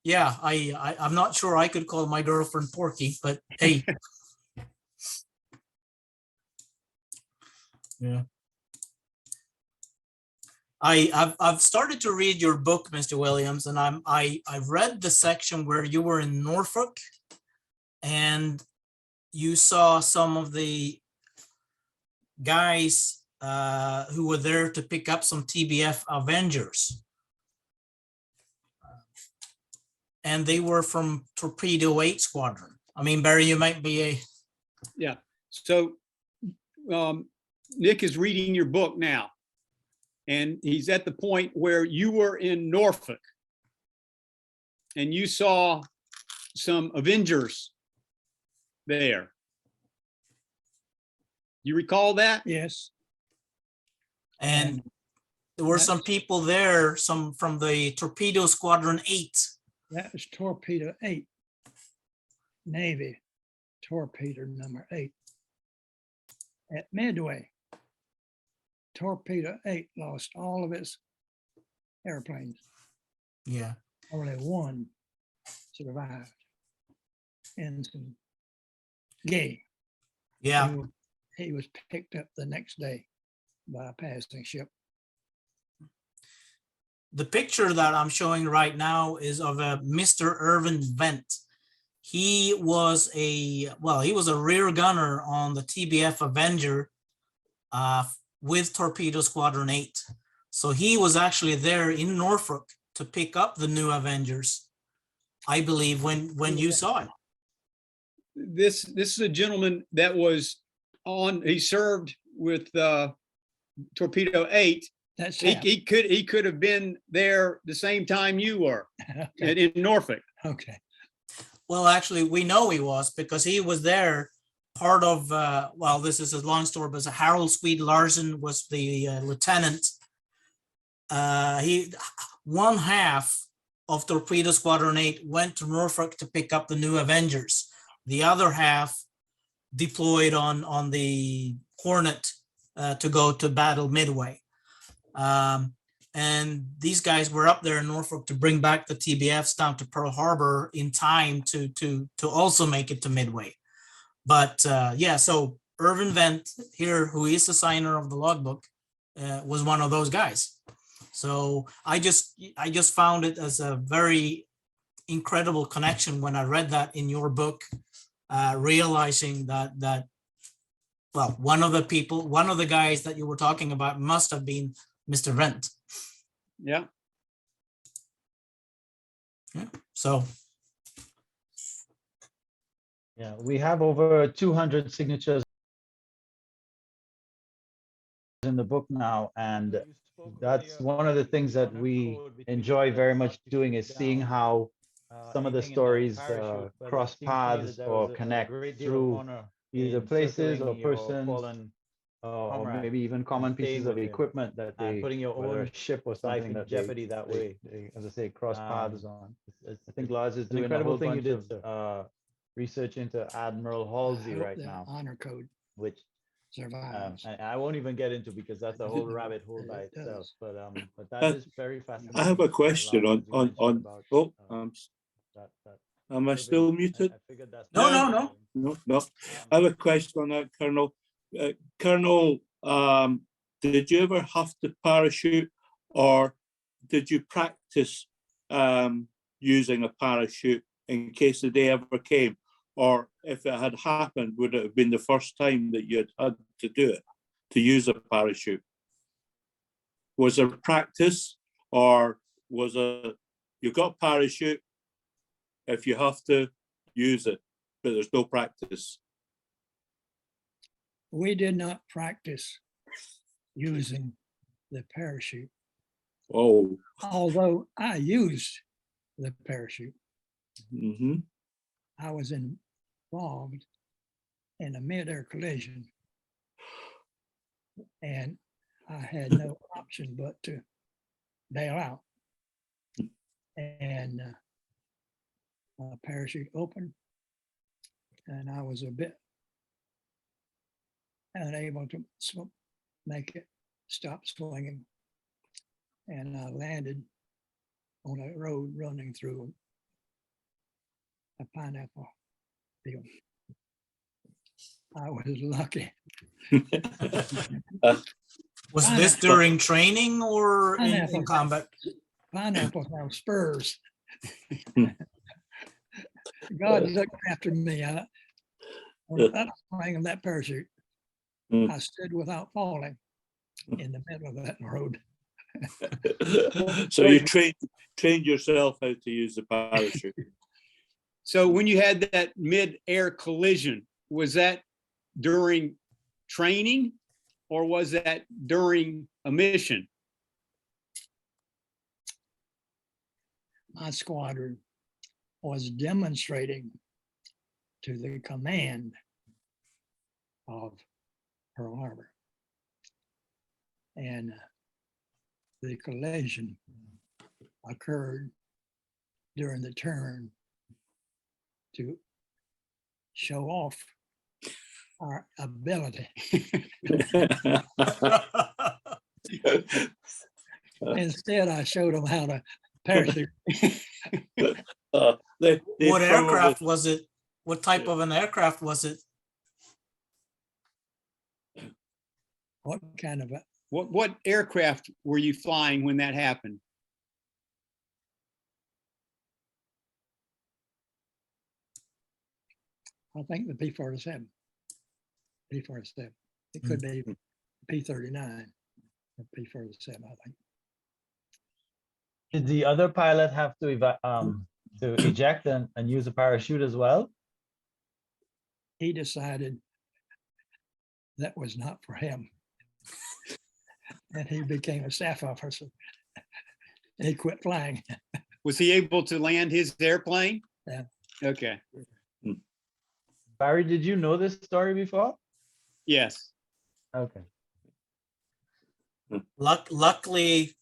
yeah, I'm not sure I could call my girlfriend Porky, but hey. Yeah. I've started to read your book, Mr. Williams, and I've read the section where you were in Norfolk and you saw some of the guys who were there to pick up some TBF Avengers. And they were from Torpedo 8 Squadron. I mean, Barry, you might be a... Yeah. So Nick is reading your book now. And he's at the point where you were in Norfolk and you saw some Avengers there. You recall that? Yes. And there were some people there, some from the Torpedo Squadron 8. That was Torpedo 8, Navy Torpedo number 8. At Midway, Torpedo 8 lost all of its airplanes. Yeah. Only one survived. Ensign Gay. Yeah. He was picked up the next day by a passing ship. The picture that I'm showing right now is of a Mr. Irvin Vent. He was a rear gunner on the TBF Avenger with Torpedo Squadron 8. So he was actually there in Norfolk to pick up the new Avengers, I believe, when you saw it. This is a gentleman that was on, he served with Torpedo 8. That's He could have been there the same time you were okay. in Norfolk. Okay. Well, actually, we know he was because he was there part of, well, this is a long story, but Harold Swede Larsen was the lieutenant. One half of Torpedo Squadron 8 went to Norfolk to pick up the new Avengers. The other half deployed on the Hornet to go to battle Midway. And these guys were up there in Norfolk to bring back the TBFs down to Pearl Harbor in time to also make it to Midway. But yeah, so Irvin Vent here, who is the signer of the logbook, was one of those guys. So I just found it as a very incredible connection when I read that in your book, realizing that well, one of the guys that you were talking about must have been Mr. Vent. Yeah. Yeah. So. Yeah, we have over 200 signatures in the book now, and that's one of the things that we enjoy very much doing, is seeing how some of the stories cross paths or connect through either places or persons, or maybe even common pieces of equipment that they, putting your own ship or something that jeopardy that way, as I say, cross paths on. I think Lars is doing a whole bunch of research into Admiral Halsey right now, Honor code which survives. I won't even get into because that's a whole rabbit hole by It itself. does. But that is very fascinating. I have a question Lars, on as you mentioned about, am I still muted? I figured that's No. No. I have a question on that, Colonel. Colonel, did you ever have to parachute, or did you practice using a parachute in case the day ever came? Or if it had happened, would it have been the first time that you had to do it, to use a parachute? Was there practice, or was it you got parachute if you have to use it, but there's no practice? We did not practice using the parachute, Oh, although I used the parachute. mm-hmm. I was involved in a mid-air collision, and I had no option but to bail out. And my parachute opened, and I was a bit unable to make it stop swinging. And I landed on a road running through a pineapple field. I was lucky. Was this during training or in Pineapple. combat? Pineapples have spurs. God looked after me. On the upswing of that parachute, I stood without falling in the middle of that road. So you trained yourself how to use the parachute. So when you had that mid-air collision, was that during training or was that during a mission? My squadron was demonstrating to the command of Pearl Harbor. And the collision occurred during the turn to show off our ability. Instead, I showed them how to parachute. What aircraft was it? What type of an aircraft was it? What kind of What aircraft were you flying when that happened? I think the P-47. P-47. It could be P-39 or P-47, I think. Did the other pilot have to eject and use a parachute as well? He decided that was not for him. And he became a staff officer. He quit flying. Was he able to land his airplane? Yeah. Okay. Barry, did you know this story before? Yes. Okay. Luckily,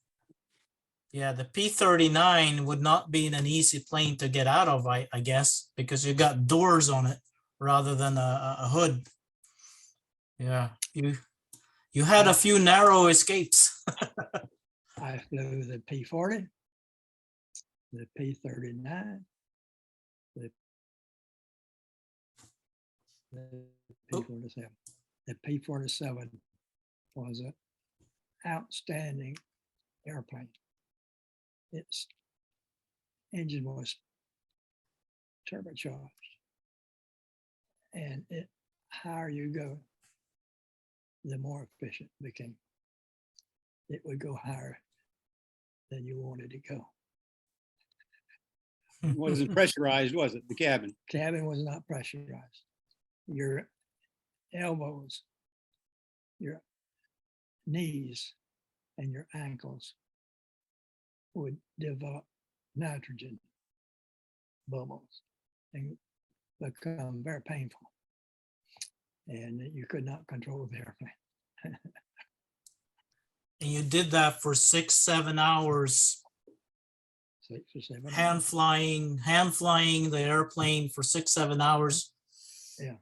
yeah, the P-39 would not be an easy plane to get out of, I guess, because you got doors on it rather than a hood. Yeah, you had a few narrow escapes. I flew the P-40, the P-39, the P-47. The P-47 was an outstanding airplane. Its engine was turbocharged, and the higher you go, the more efficient it became. It would go higher than you wanted to go. It wasn't pressurized, was it? The cabin. Cabin was not pressurized. Your elbows, your knees, and your ankles would develop nitrogen bubbles and become very painful. And you could not control the airplane. And you did that for 6-7 hours, 6 or 7 hand flying the airplane for 6-7 hours. Yeah.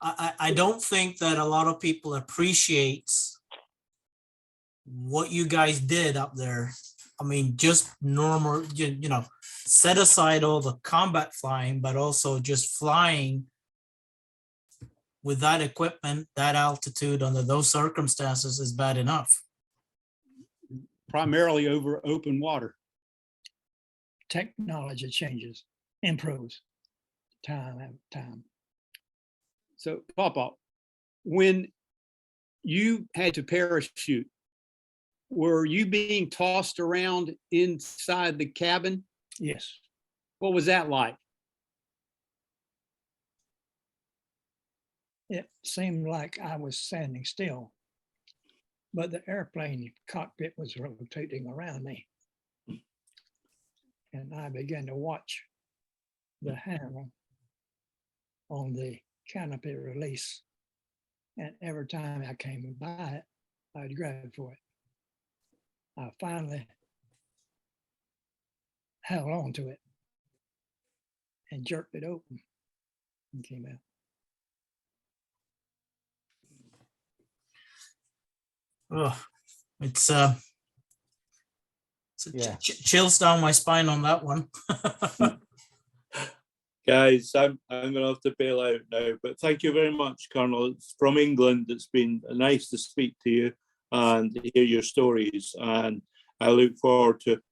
I don't think that a lot of people appreciate what you guys did up there. I mean, just normal, you know, set aside all the combat flying, but also just flying with that equipment, that altitude under those circumstances is bad enough. Primarily over open water. Technology changes, improves time after time. So, Papa, when you had to parachute. Were you being tossed around inside the cabin? Yes, What was that like? it seemed like I was standing still, but the airplane cockpit was rotating around me. And I began to watch the handle on the canopy release. And every time I came by it, I'd grab for it. I finally held on to it and jerked it open and came out. Oh, it's Yeah. chills down my spine on that one. Guys, I'm going to have to bail out now, but thank you very much, Colonel. It's from England. It's been nice to speak to you and hear your stories. And I look forward to,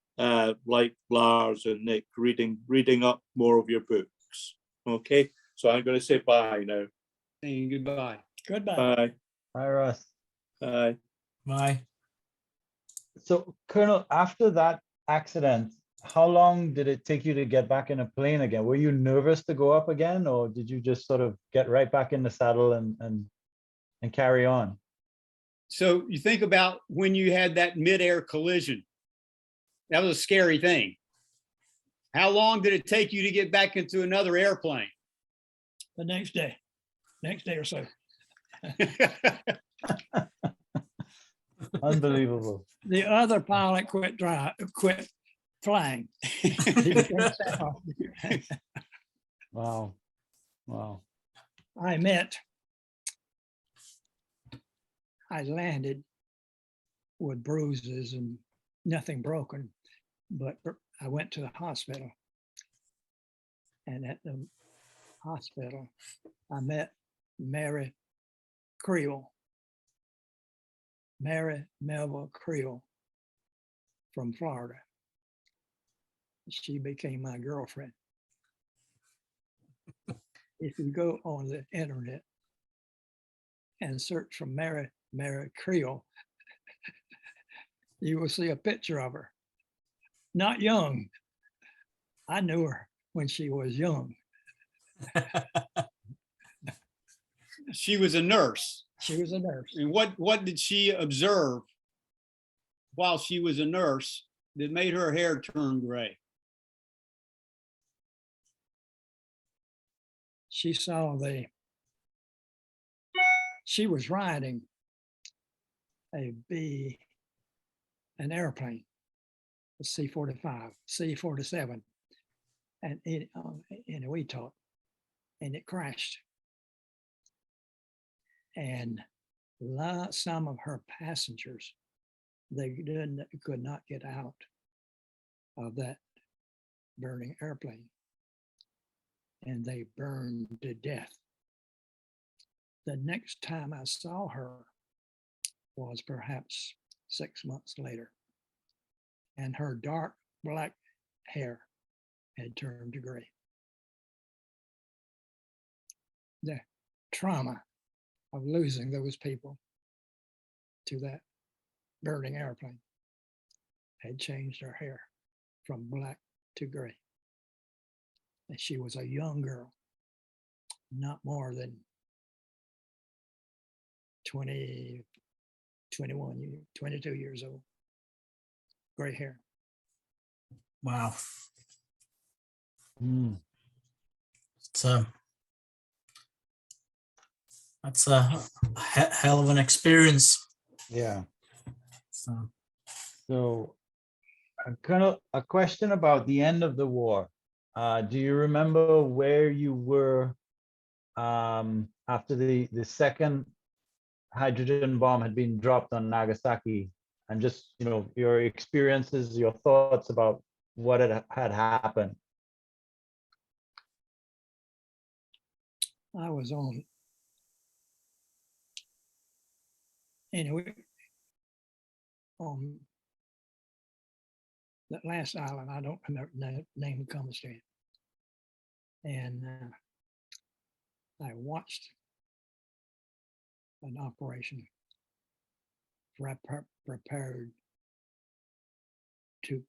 like Lars and Nick, reading up more of your books. Okay, so I'm going to say bye now. Saying goodbye. Goodbye. Bye. Hi, Russ. Bye. Bye. So, Colonel, after that accident, how long did it take you to get back in a plane again? Were you nervous to go up again, or did you just sort of get right back in the saddle and carry on? So you think about when you had that midair collision. That was a scary thing. How long did it take you to get back into another airplane? The next day or so. Unbelievable. The other pilot quit flying. He became sent off. Wow. Wow. I landed with bruises and nothing broken, but I went to the hospital. And at the hospital, I met Mary Melville Creel from Florida. She became my girlfriend. If you go on the internet and search for Mary Creel, you will see a picture of her. Not young. I knew her when she was young. She was a nurse. She was a nurse. And what did she observe while she was a nurse that made her hair turn gray? She was riding an airplane, a C-45, C-47, and in a WWII, and it crashed. And some of her passengers, they could not get out of that burning airplane, and they burned to death. The next time I saw her was perhaps 6 months later, and her dark black hair had turned to gray. The trauma of losing those people to that burning airplane had changed her hair from black to gray. And she was a young girl, not more than 20, 21, 22 years old. Gray hair. Wow. Mm. So that's a hell of an experience. Yeah. So, Colonel, a question about the end of the war. Do you remember where you were after the second hydrogen bomb had been dropped on Nagasaki, and just, you know, your experiences, your thoughts about what had happened? I was on, anyway, on that last island. I don't remember the name comes to it. And I watched an operation prepared to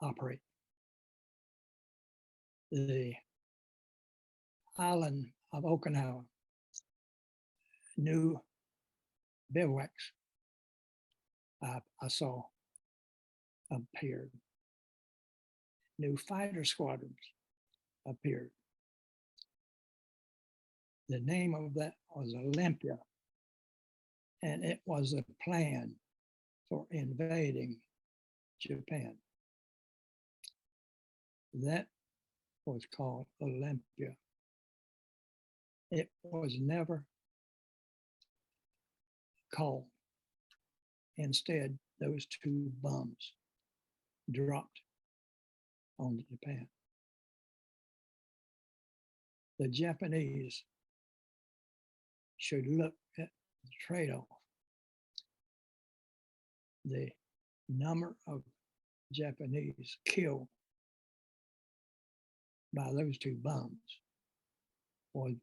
operate. The island of Okinawa, new bivouacs I saw appeared. New fighter squadrons appeared. The name of that was Olympia, and it was a plan for invading Japan. That was called Olympia. It was never called. Instead, those two bombs dropped on Japan. The Japanese should look at the trade-off. The number of Japanese killed by those two bombs was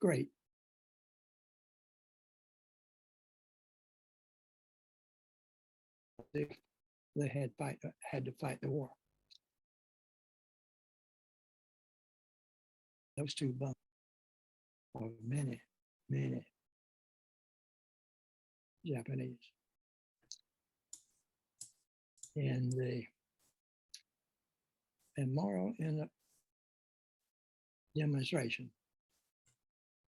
great. They had to fight the war. Those two bombs were many Japanese. In the memorial in the demonstration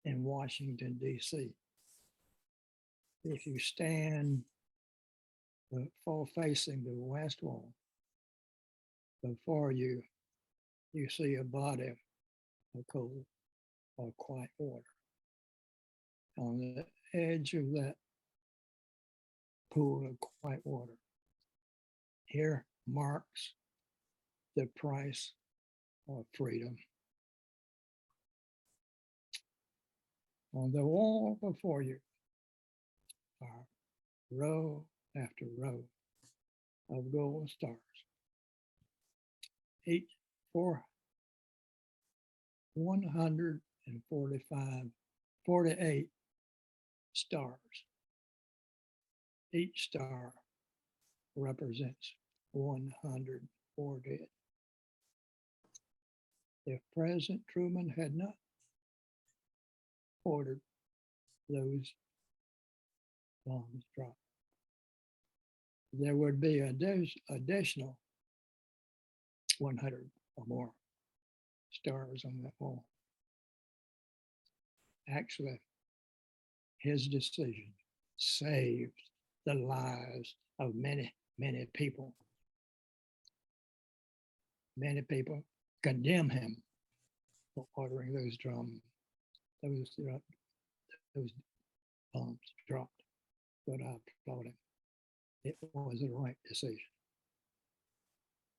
in Washington, D.C., if you stand facing the west wall, before you see a body of cold or quiet water. On the edge of that pool of quiet water, here marks the price of freedom. On the wall before you are row after row of gold stars, each for 48 stars. Each star represents 148. If President Truman had not ordered those bombs dropped, there would be additional 100 or more stars on that wall. Actually, his decision saved the lives of many people. Many people condemn him for ordering those bombs dropped, but I applaud him. It was the right decision.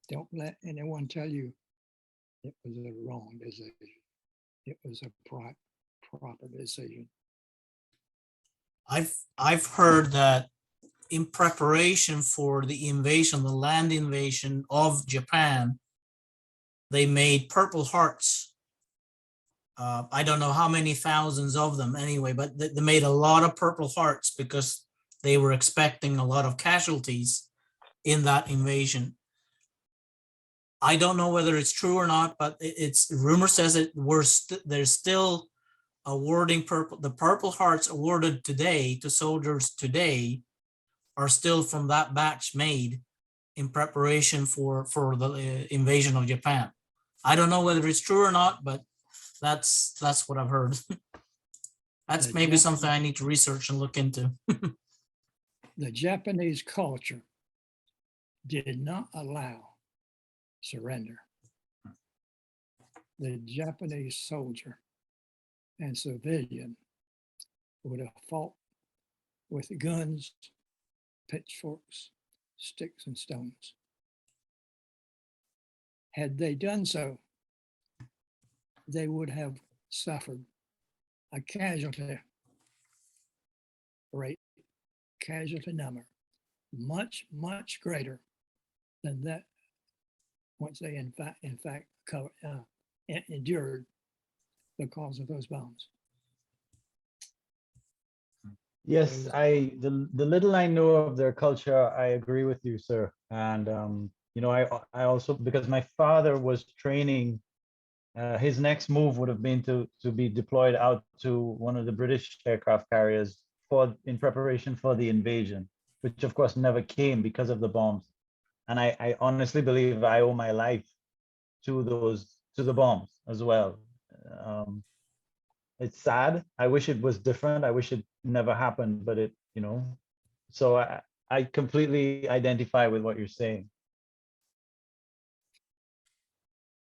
Don't let anyone tell you it was a wrong decision. It was a proper decision. I've heard that in preparation for the invasion, the land invasion of Japan, they made Purple Hearts. I don't know how many thousands of them anyway, but they made a lot of Purple Hearts because they were expecting a lot of casualties in that invasion. I don't know whether it's true or not, but it's rumor says it there's still awarding the Purple Hearts awarded today to soldiers today are still from that batch made in preparation for the invasion of Japan. I don't know whether it's true or not, but that's what I've heard. That's maybe something I need to research and look into. The Japanese culture did not allow surrender. The Japanese soldier and civilian would have fought with guns, pitchforks, sticks, and stones. Had they done so, they would have suffered a casualty rate, casualty number, much greater than that once they in fact endured because of those bombs. Yes, the little I know of their culture, I agree with you, sir. And you know, I also, because my father was training, his next move would have been to be deployed out to one of the British aircraft carriers in preparation for the invasion, which of course never came because of the bombs. And I honestly believe I owe my life to the bombs as well. Um, it's sad. I wish it was different. I wish it never happened, but it, you know, so I completely identify with what you're saying.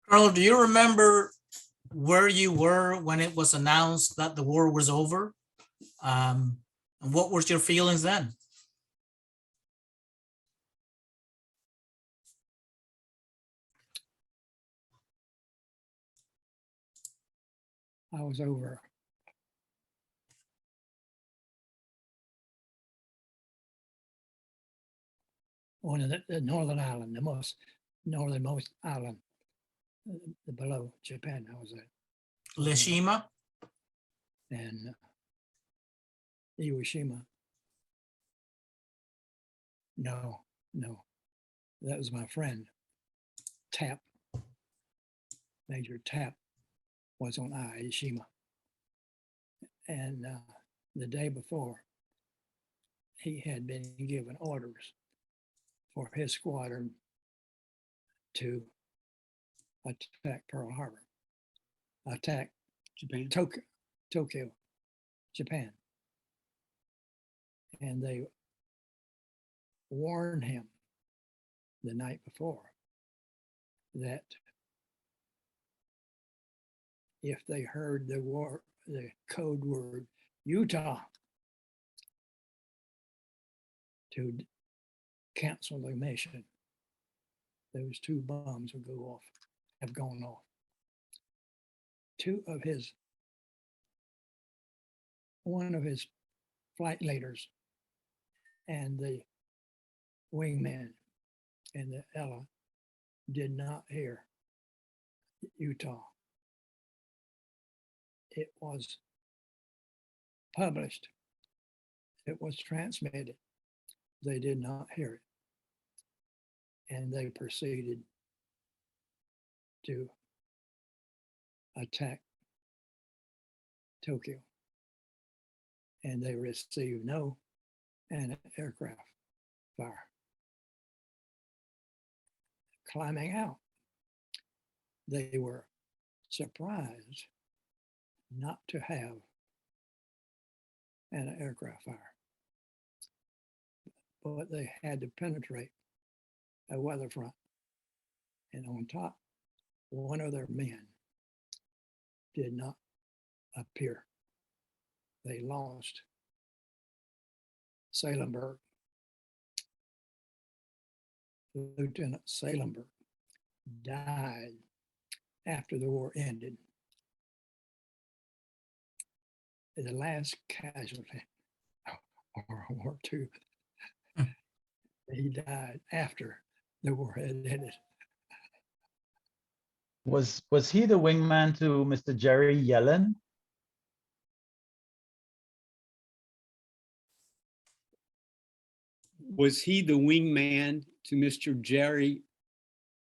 Colonel, do you remember where you were when it was announced that the war was over? And what were your feelings then? I was over on the northern island, the most northernmost island below Japan. I was at Hiroshima? and Iwo. No, that was my friend Tap. Major Tap was on Iwo, and the day before, he had been given orders for his squadron to attack Pearl Harbor, attack Japan. Tokyo, Japan. And they warned him the night before that if they heard the code word Utah, to cancel the mission. Those 2 bombs would have gone off. 1 of his flight leaders and the wingman in the Ella did not hear Utah. It was published. It was transmitted. They did not hear it. And they proceeded to attack Tokyo. And they received no anti-aircraft fire. Climbing out, they were surprised not to have anti-aircraft fire. But they had to penetrate a weather front. And on top, 1 of their men did not appear. They lost Salemberg. Lieutenant Salemberg died after the war ended. The last casualty of World War II. He died after the war had ended. Was he the wingman to Mr. Jerry Yellen? Was he the wingman to Mr. Jerry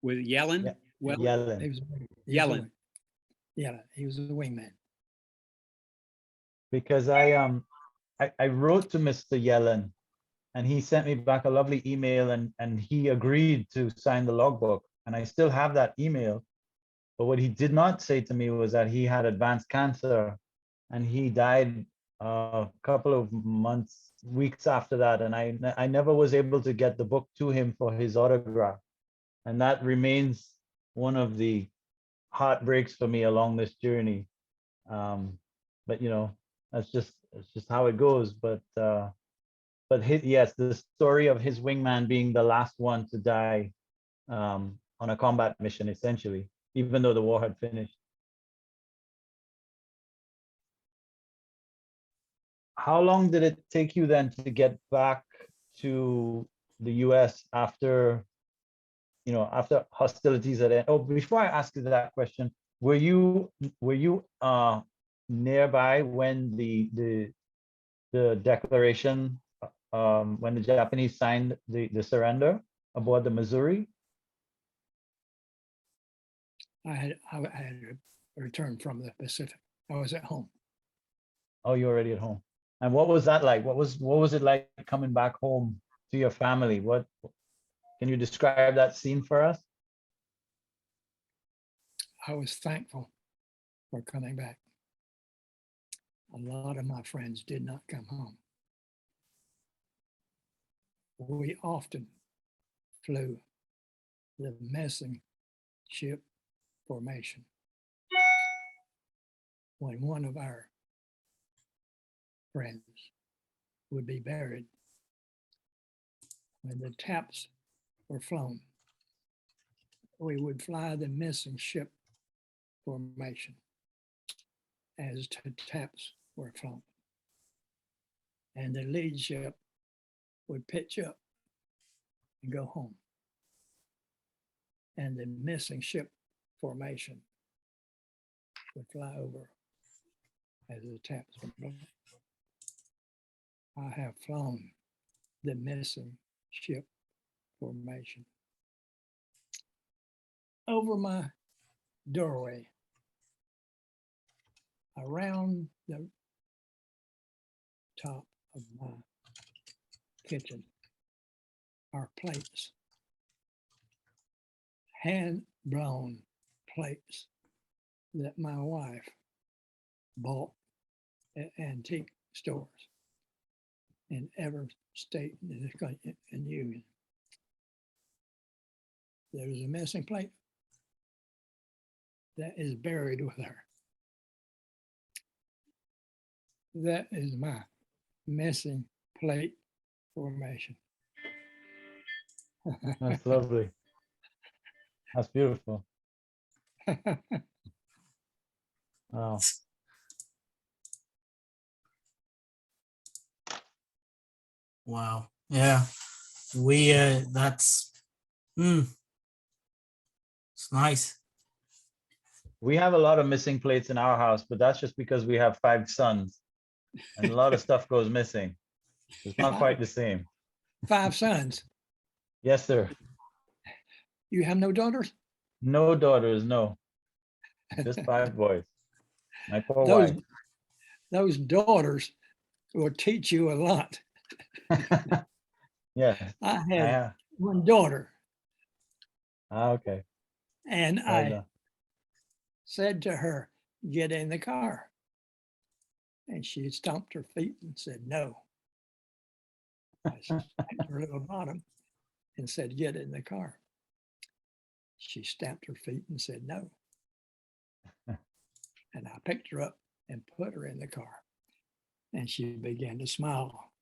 with Yellen? Yeah, Well, Yellen. Yellen. He was the wingman. Because I wrote to Mr. Yellen, and he sent me back a lovely email, and he agreed to sign the logbook, and I still have that email. But what he did not say to me was that he had advanced cancer, and he died a couple of weeks after that, and I never was able to get the book to him for his autograph, and that remains one of the heartbreaks for me along this journey. But you know, it's just how it goes. But yes, the story of his wingman being the last one to die on a combat mission, essentially, even though the war had finished. How long did it take you then to get back to the US after, you know, after hostilities had ended? Oh, before I ask you that question, were you nearby when the the declaration when the Japanese signed the surrender aboard the Missouri? I had returned from the Pacific. I was at home. Oh, you're already at home. And what was that like? What was it like coming back home to your family? What can you describe that scene for us? I was thankful for coming back. A lot of my friends did not come home. We often flew the messing ship formation. When one of our friends would be buried, when the taps were flown, we would fly the missing ship formation as the taps were flown. And the lead ship would pitch up and go home. And the missing ship formation would fly over as the taps were blown. I have flown the missing ship formation over my doorway, around the top of my kitchen are plates, hand-blown plates that my wife bought at antique stores in every state in the Union. There's a missing plate that is buried with her. That is my missing plate formation. That's lovely. That's beautiful. Wow. Wow. Yeah. We that's it's nice. We have a lot of missing plates in our house, but that's just because we have 5 sons and a lot of stuff goes missing. It's not quite the same. 5 sons. Yes, sir. You have no daughters? No daughters, no. Just 5 boys. My poor Those, wife. those daughters will teach you a lot. Yeah. I had Yeah. one daughter, Okay. and Fair I enough. said to her, "Get in the car." And she stomped her feet and said, "No." I stamped her little bottom and said, "Get in the car." She stamped her feet and said, "No." And I picked her up and put her in the car. And she began to smile.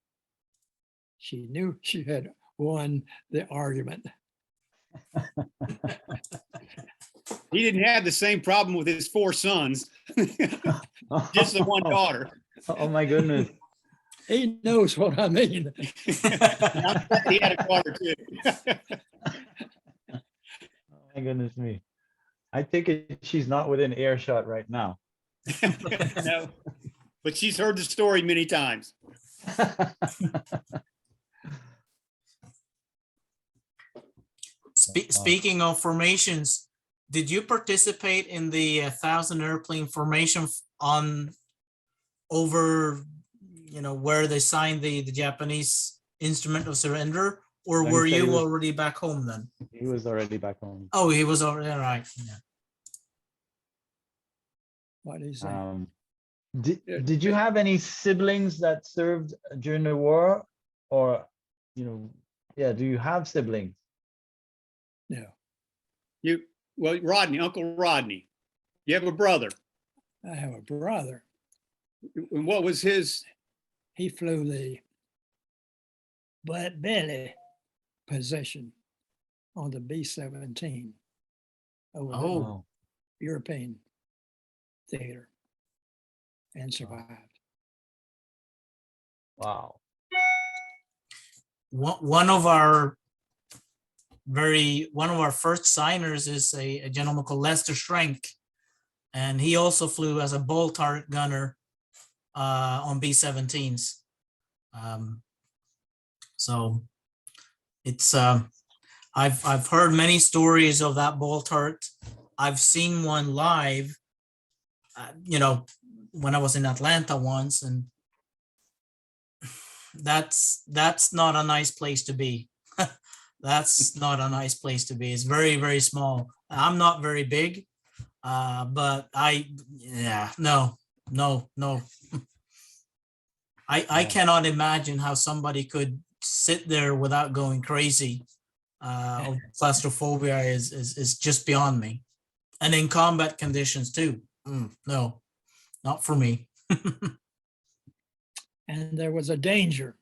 She knew she had won the argument. He didn't have the same problem with his 4 sons, just the one daughter. Oh my goodness. He knows what I mean. I'm glad he had a daughter too. Oh my goodness me. I take it she's not within earshot right now. No, but she's heard the story many times. Speaking of formations, did you participate in the 1,000 airplane formation on over, where they signed the Japanese instrument of surrender, or No, he were said he you was- already back home then? He was already back home. Oh, he was already right. Yeah. What did he say? Did you have any siblings that served during the war, or yeah, do you have siblings? No, Well, Rodney, Uncle Rodney, you have a brother. I have a brother. And what was his? He flew the belly position on the B-17 over the Oh, European theater and survived. Wow. one of our first signers is a gentleman called Lester Schrenk, and he also flew as a ball turret gunner on B-17s. So it's I've heard many stories of that ball turret. I've seen one live, you know, when I was in Atlanta once, and that's not a nice place to be. That's not a nice place to be. It's very, very small. I'm not very big, but no. I cannot imagine how somebody could sit there without going crazy. Claustrophobia is just beyond me. And in combat conditions too. No, not for me. And there was a danger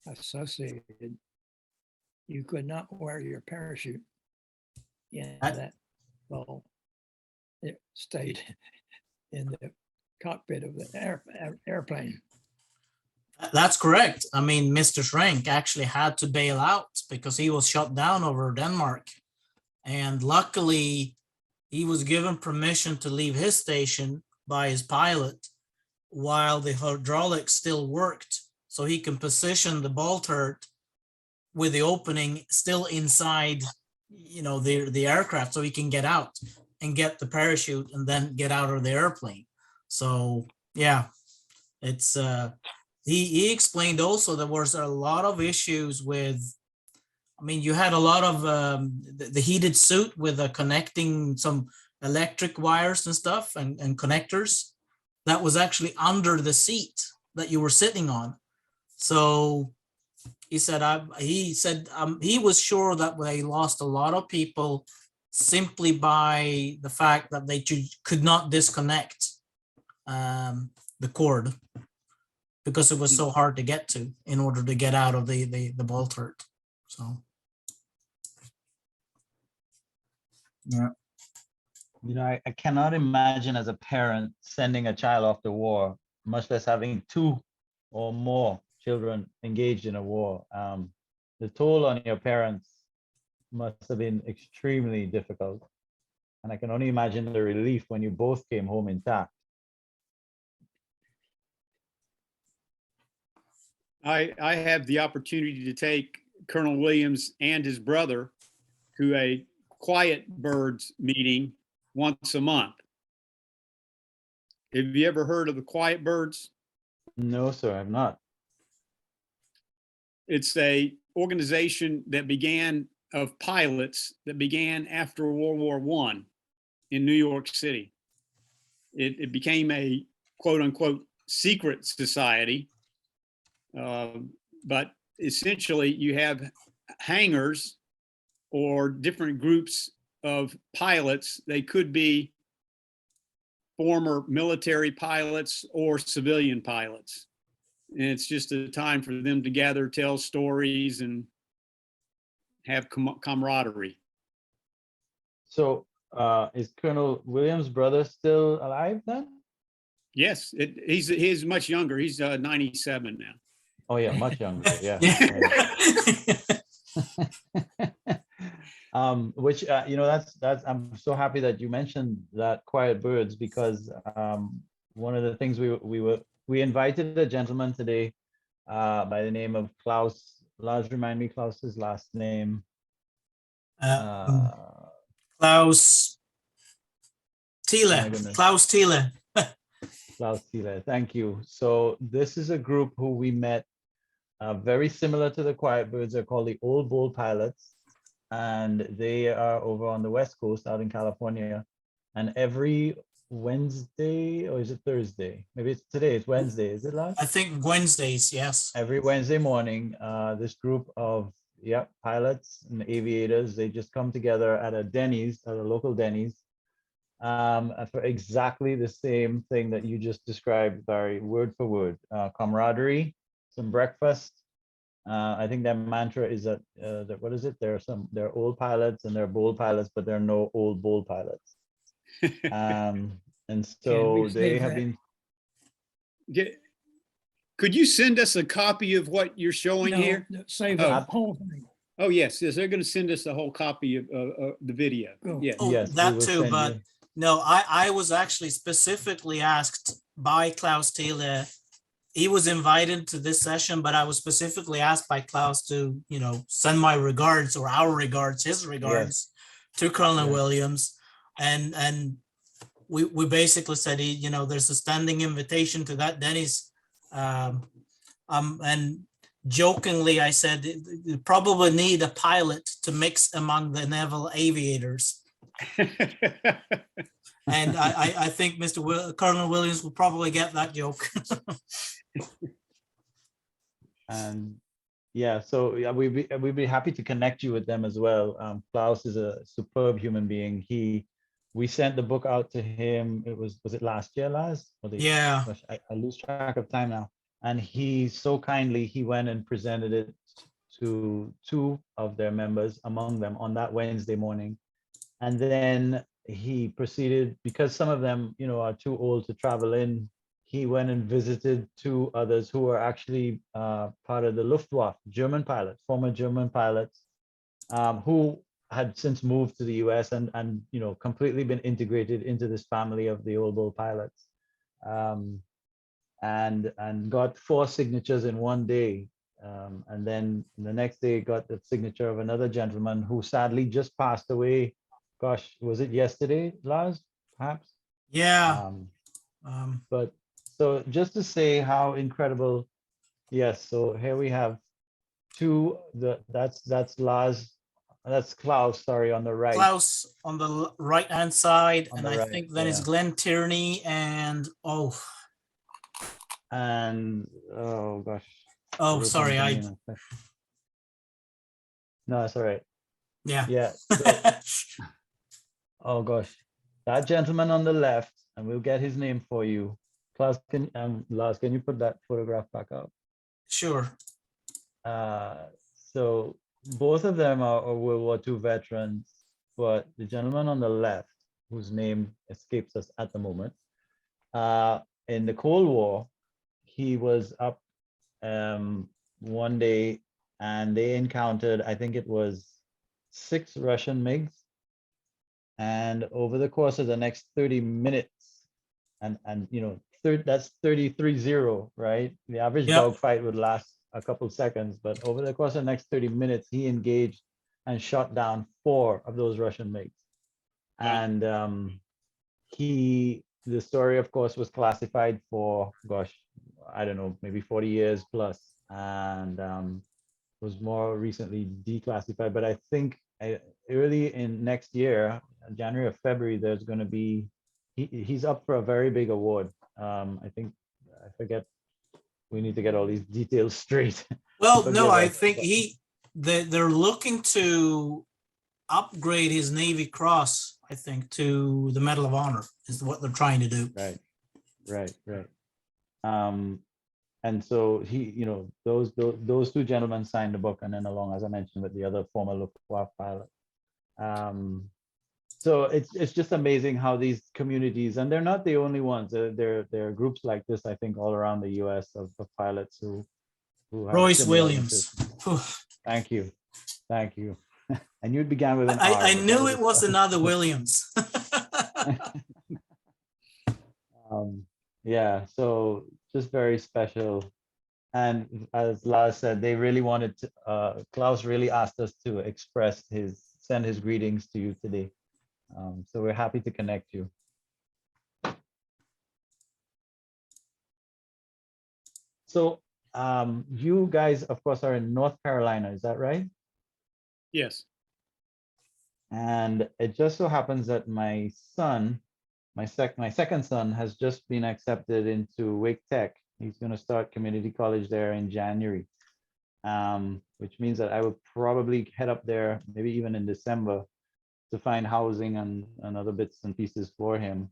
associated. You could not wear your parachute in that ball. It stayed in the cockpit of the airplane. That's correct. I mean, Mr. Schrank actually had to bail out because he was shot down over Denmark. And luckily, he was given permission to leave his station by his pilot while the hydraulics still worked, so he can position the ball turret with the opening still inside, you know, the aircraft, so he can get out and get the parachute and then get out of the airplane. So yeah, it's he explained also there was a lot of issues with, I mean, you had a lot of the heated suit with connecting some electric wires and stuff and connectors that was actually under the seat that you were sitting on. So he said he was sure that they lost a lot of people simply by the fact that they could not disconnect the cord because it was so hard to get to in order to get out of the ball turret. So yeah. You know, I cannot imagine as a parent sending a child off to war, much less having 2 or more children engaged in a war. The toll on your parents must have been extremely difficult. And I can only imagine the relief when you both came home intact. I have the opportunity to take Colonel Williams and his brother to a quiet birds meeting once a month. Have you ever heard of the Quiet Birds? No, sir, I've not. It's a organization that began of pilots that began after World War I in New York City. It became a quote unquote secret society, but essentially you have hangars or different groups of pilots. They could be former military pilots or civilian pilots. And it's just a time for them to gather, tell stories, and have camaraderie. So is Colonel Williams' brother still alive then? Yes, he's much younger. He's 97 now. Oh yeah, much younger, yeah. Which you know, that's I'm so happy that you mentioned that Quiet Birds, because one of the things we invited a gentleman today by the name of Klaus. Lars, remind me Klaus's last name. Klaus Thiele. Klaus Thiele. Klaus Thiele, thank you. So this is a group who we met, very similar to the Quiet Birds. They're called the Old Bull Pilots, and they are over on the West Coast out in California. And every Wednesday, or is it Thursday? Maybe it's today, it's Wednesday, is it, Lars? I think Wednesdays, yes. Every Wednesday morning, this group of pilots and aviators, they just come together at a Denny's, at a local Denny's, for exactly the same thing that you just described, Barry, word for word. Camaraderie, some breakfast. I think their mantra is that, what is it? They're old pilots and they're bold pilots, but they're no old bull pilots. And so they have been. Could you send us a copy of what you're showing here? Save the whole thing. Oh, yes, they're going to send us a whole copy of the video. Cool. Yes. Oh, Yes, that we will too, send but you. no, I was actually specifically asked by Klaus Thiele he was invited to this session, but I was specifically asked by Klaus to, send my regards or our regards, his regards to Colonel Yes. Williams. And we basically said, there's a standing invitation to that, Dennis. And jokingly, I said, you probably need a pilot to mix among the naval aviators. And I think Colonel Williams will probably get that joke. And yeah, so yeah, we'd be happy to connect you with them as well. Klaus is a superb human being. We sent the book out to him. Was it last year, Lars? Yeah. Gosh, I lose track of time now. And he so kindly, he went and presented it to two of their members among them on that Wednesday morning. And then he proceeded, because some of them, are too old to travel in, he went and visited two others who are actually part of the Luftwaffe, German pilots, former German pilots, who had since moved to the US and completely been integrated into this family of the Old Bull pilots. And got 4 signatures in one day. And then the next day got the signature of another gentleman who sadly just passed away. Gosh, was it yesterday, Lars, perhaps? Yeah. But so just to say how incredible, yes, so here we have that's Lars, that's Klaus, sorry, on the right. Klaus on the right-hand side, On and the I right, think then it's yeah. Glenn Tierney and Oh gosh. oh, There was sorry, something no, it's all right. yeah. Yeah. So, oh gosh, that gentleman on the left, and we'll get his name for you. Lars, can you put that photograph back up? Sure. So both of them are World War II veterans, but the gentleman on the left, whose name escapes us at the moment, in the Cold War, he was up one day and they encountered, I think it was 6 Russian MiGs. And over the course of the next 30 minutes, and that's 33-0, right? The average Yep. dogfight would last a couple seconds, but over the course of the next 30 minutes, he engaged and shot down 4 of those Russian MiGs. And the story, of course, was classified for, gosh, I don't know, maybe 40 years plus, and was more recently declassified. But I think early in next year, January or February, there's going to be, he's up for a very big award. I think, I forget, we need to get all these details straight. Well, Forgive no, I us, think but- they're looking to upgrade his Navy Cross, I think, to the Medal of Honor is what they're trying to do. Right. And so those 2 gentlemen signed the book, and then along, as I mentioned, with the other former Luftwaffe pilot. So it's just amazing how these communities, and they're not the only ones. There are groups like this, I think, all around the U.S. of pilots who have Royce similar Williams. interests. Thank you. And you began with an R. I but knew that it was another Williams. Yeah, so just very special. And as Lars said, they really wanted to, Klaus really asked us to send his greetings to you today. So we're happy to connect you. So you guys, of course, are in North Carolina, is that right? Yes. And it just so happens that my son, my second son, has just been accepted into Wake Tech. He's going to start community college there in January, which means that I will probably head up there, maybe even in December, to find housing and other bits and pieces for him.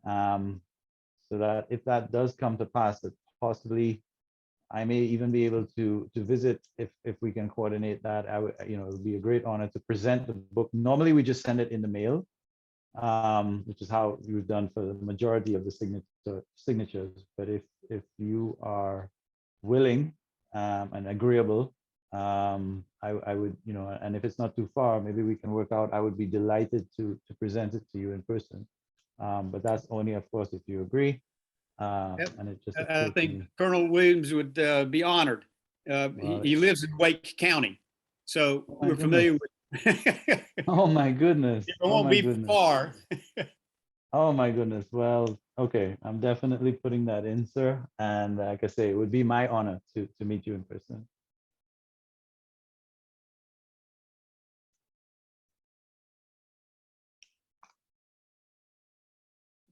So that if that does come to pass, that possibly I may even be able to visit if we can coordinate that. It would be a great honor to present the book. Normally we just send it in the mail, which is how we've done for the majority of the signatures. But if you are willing and agreeable, I would, and if it's not too far, maybe we can work out. I would be delighted to present it to you in person. But that's only, of course, if you agree. Yep. And it just I occurred to think me. Colonel Williams would be honored. He Right. he lives in Wake County, so Oh, my we're familiar with. Oh, my goodness. It Oh, won't my be goodness. far. Oh, my goodness. Well, okay. I'm definitely putting that in, sir. And like I say, it would be my honor to meet you in person.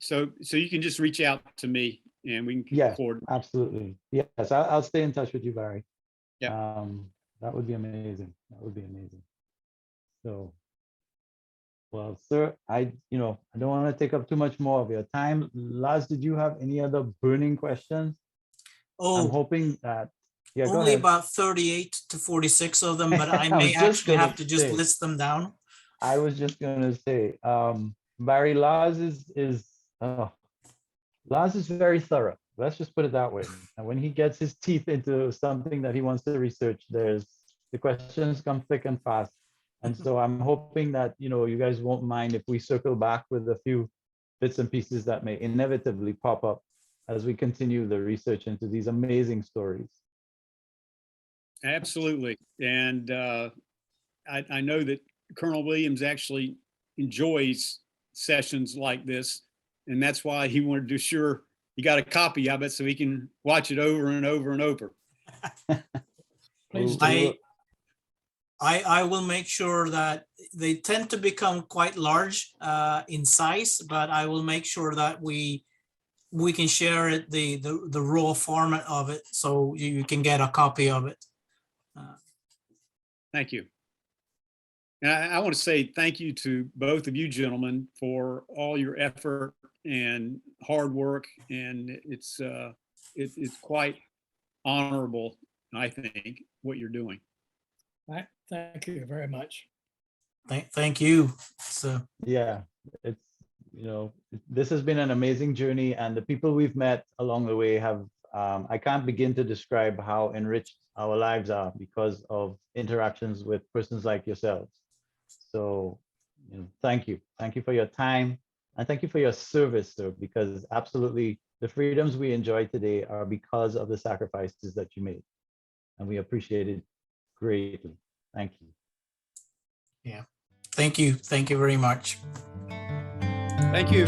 So you can just reach out to me and we can Yes, coordinate. absolutely. Yes, I'll stay in touch with you, Barry. Yeah. That would be amazing. That would be amazing. So, well, sir, I don't want to take up too much more of your time. Laz, did you have any other burning questions? I'm Oh, hoping that, yeah, go only ahead. about 38 to 46 of them, but I I may was just actually have gonna to just say. list them down. I was just gonna say, Barry, Laz Laz is very thorough. Let's just put it that way. And when he gets his teeth into something that he wants to research, the questions come thick and fast. And so I'm hoping that, you guys won't mind if we circle back with a few bits and pieces that may inevitably pop up as we continue the research into these amazing stories. Absolutely. And I know that Colonel Williams actually enjoys sessions like this. And that's why he wanted to be sure he got a copy of it so he can watch it over and over and over. Please We'll- do. we'll- I will make sure that they tend to become quite large in size, but I will make sure that we can share it, the raw format of it, so you can get a copy of it. Thank you. And I want to say thank you to both of you gentlemen for all your effort and hard work. And it's quite honorable, I think, what you're doing. Thank you very much. Thank you. So Yeah, it's, this has been an amazing journey, and the people we've met along the way have, I can't begin to describe how enriched our lives are because of interactions with persons like yourselves. So, thank you. Thank you for your time, and thank you for your service, sir, because absolutely the freedoms we enjoy today are because of the sacrifices that you made, and we appreciate it greatly. Thank you. thank you very much. Thank you.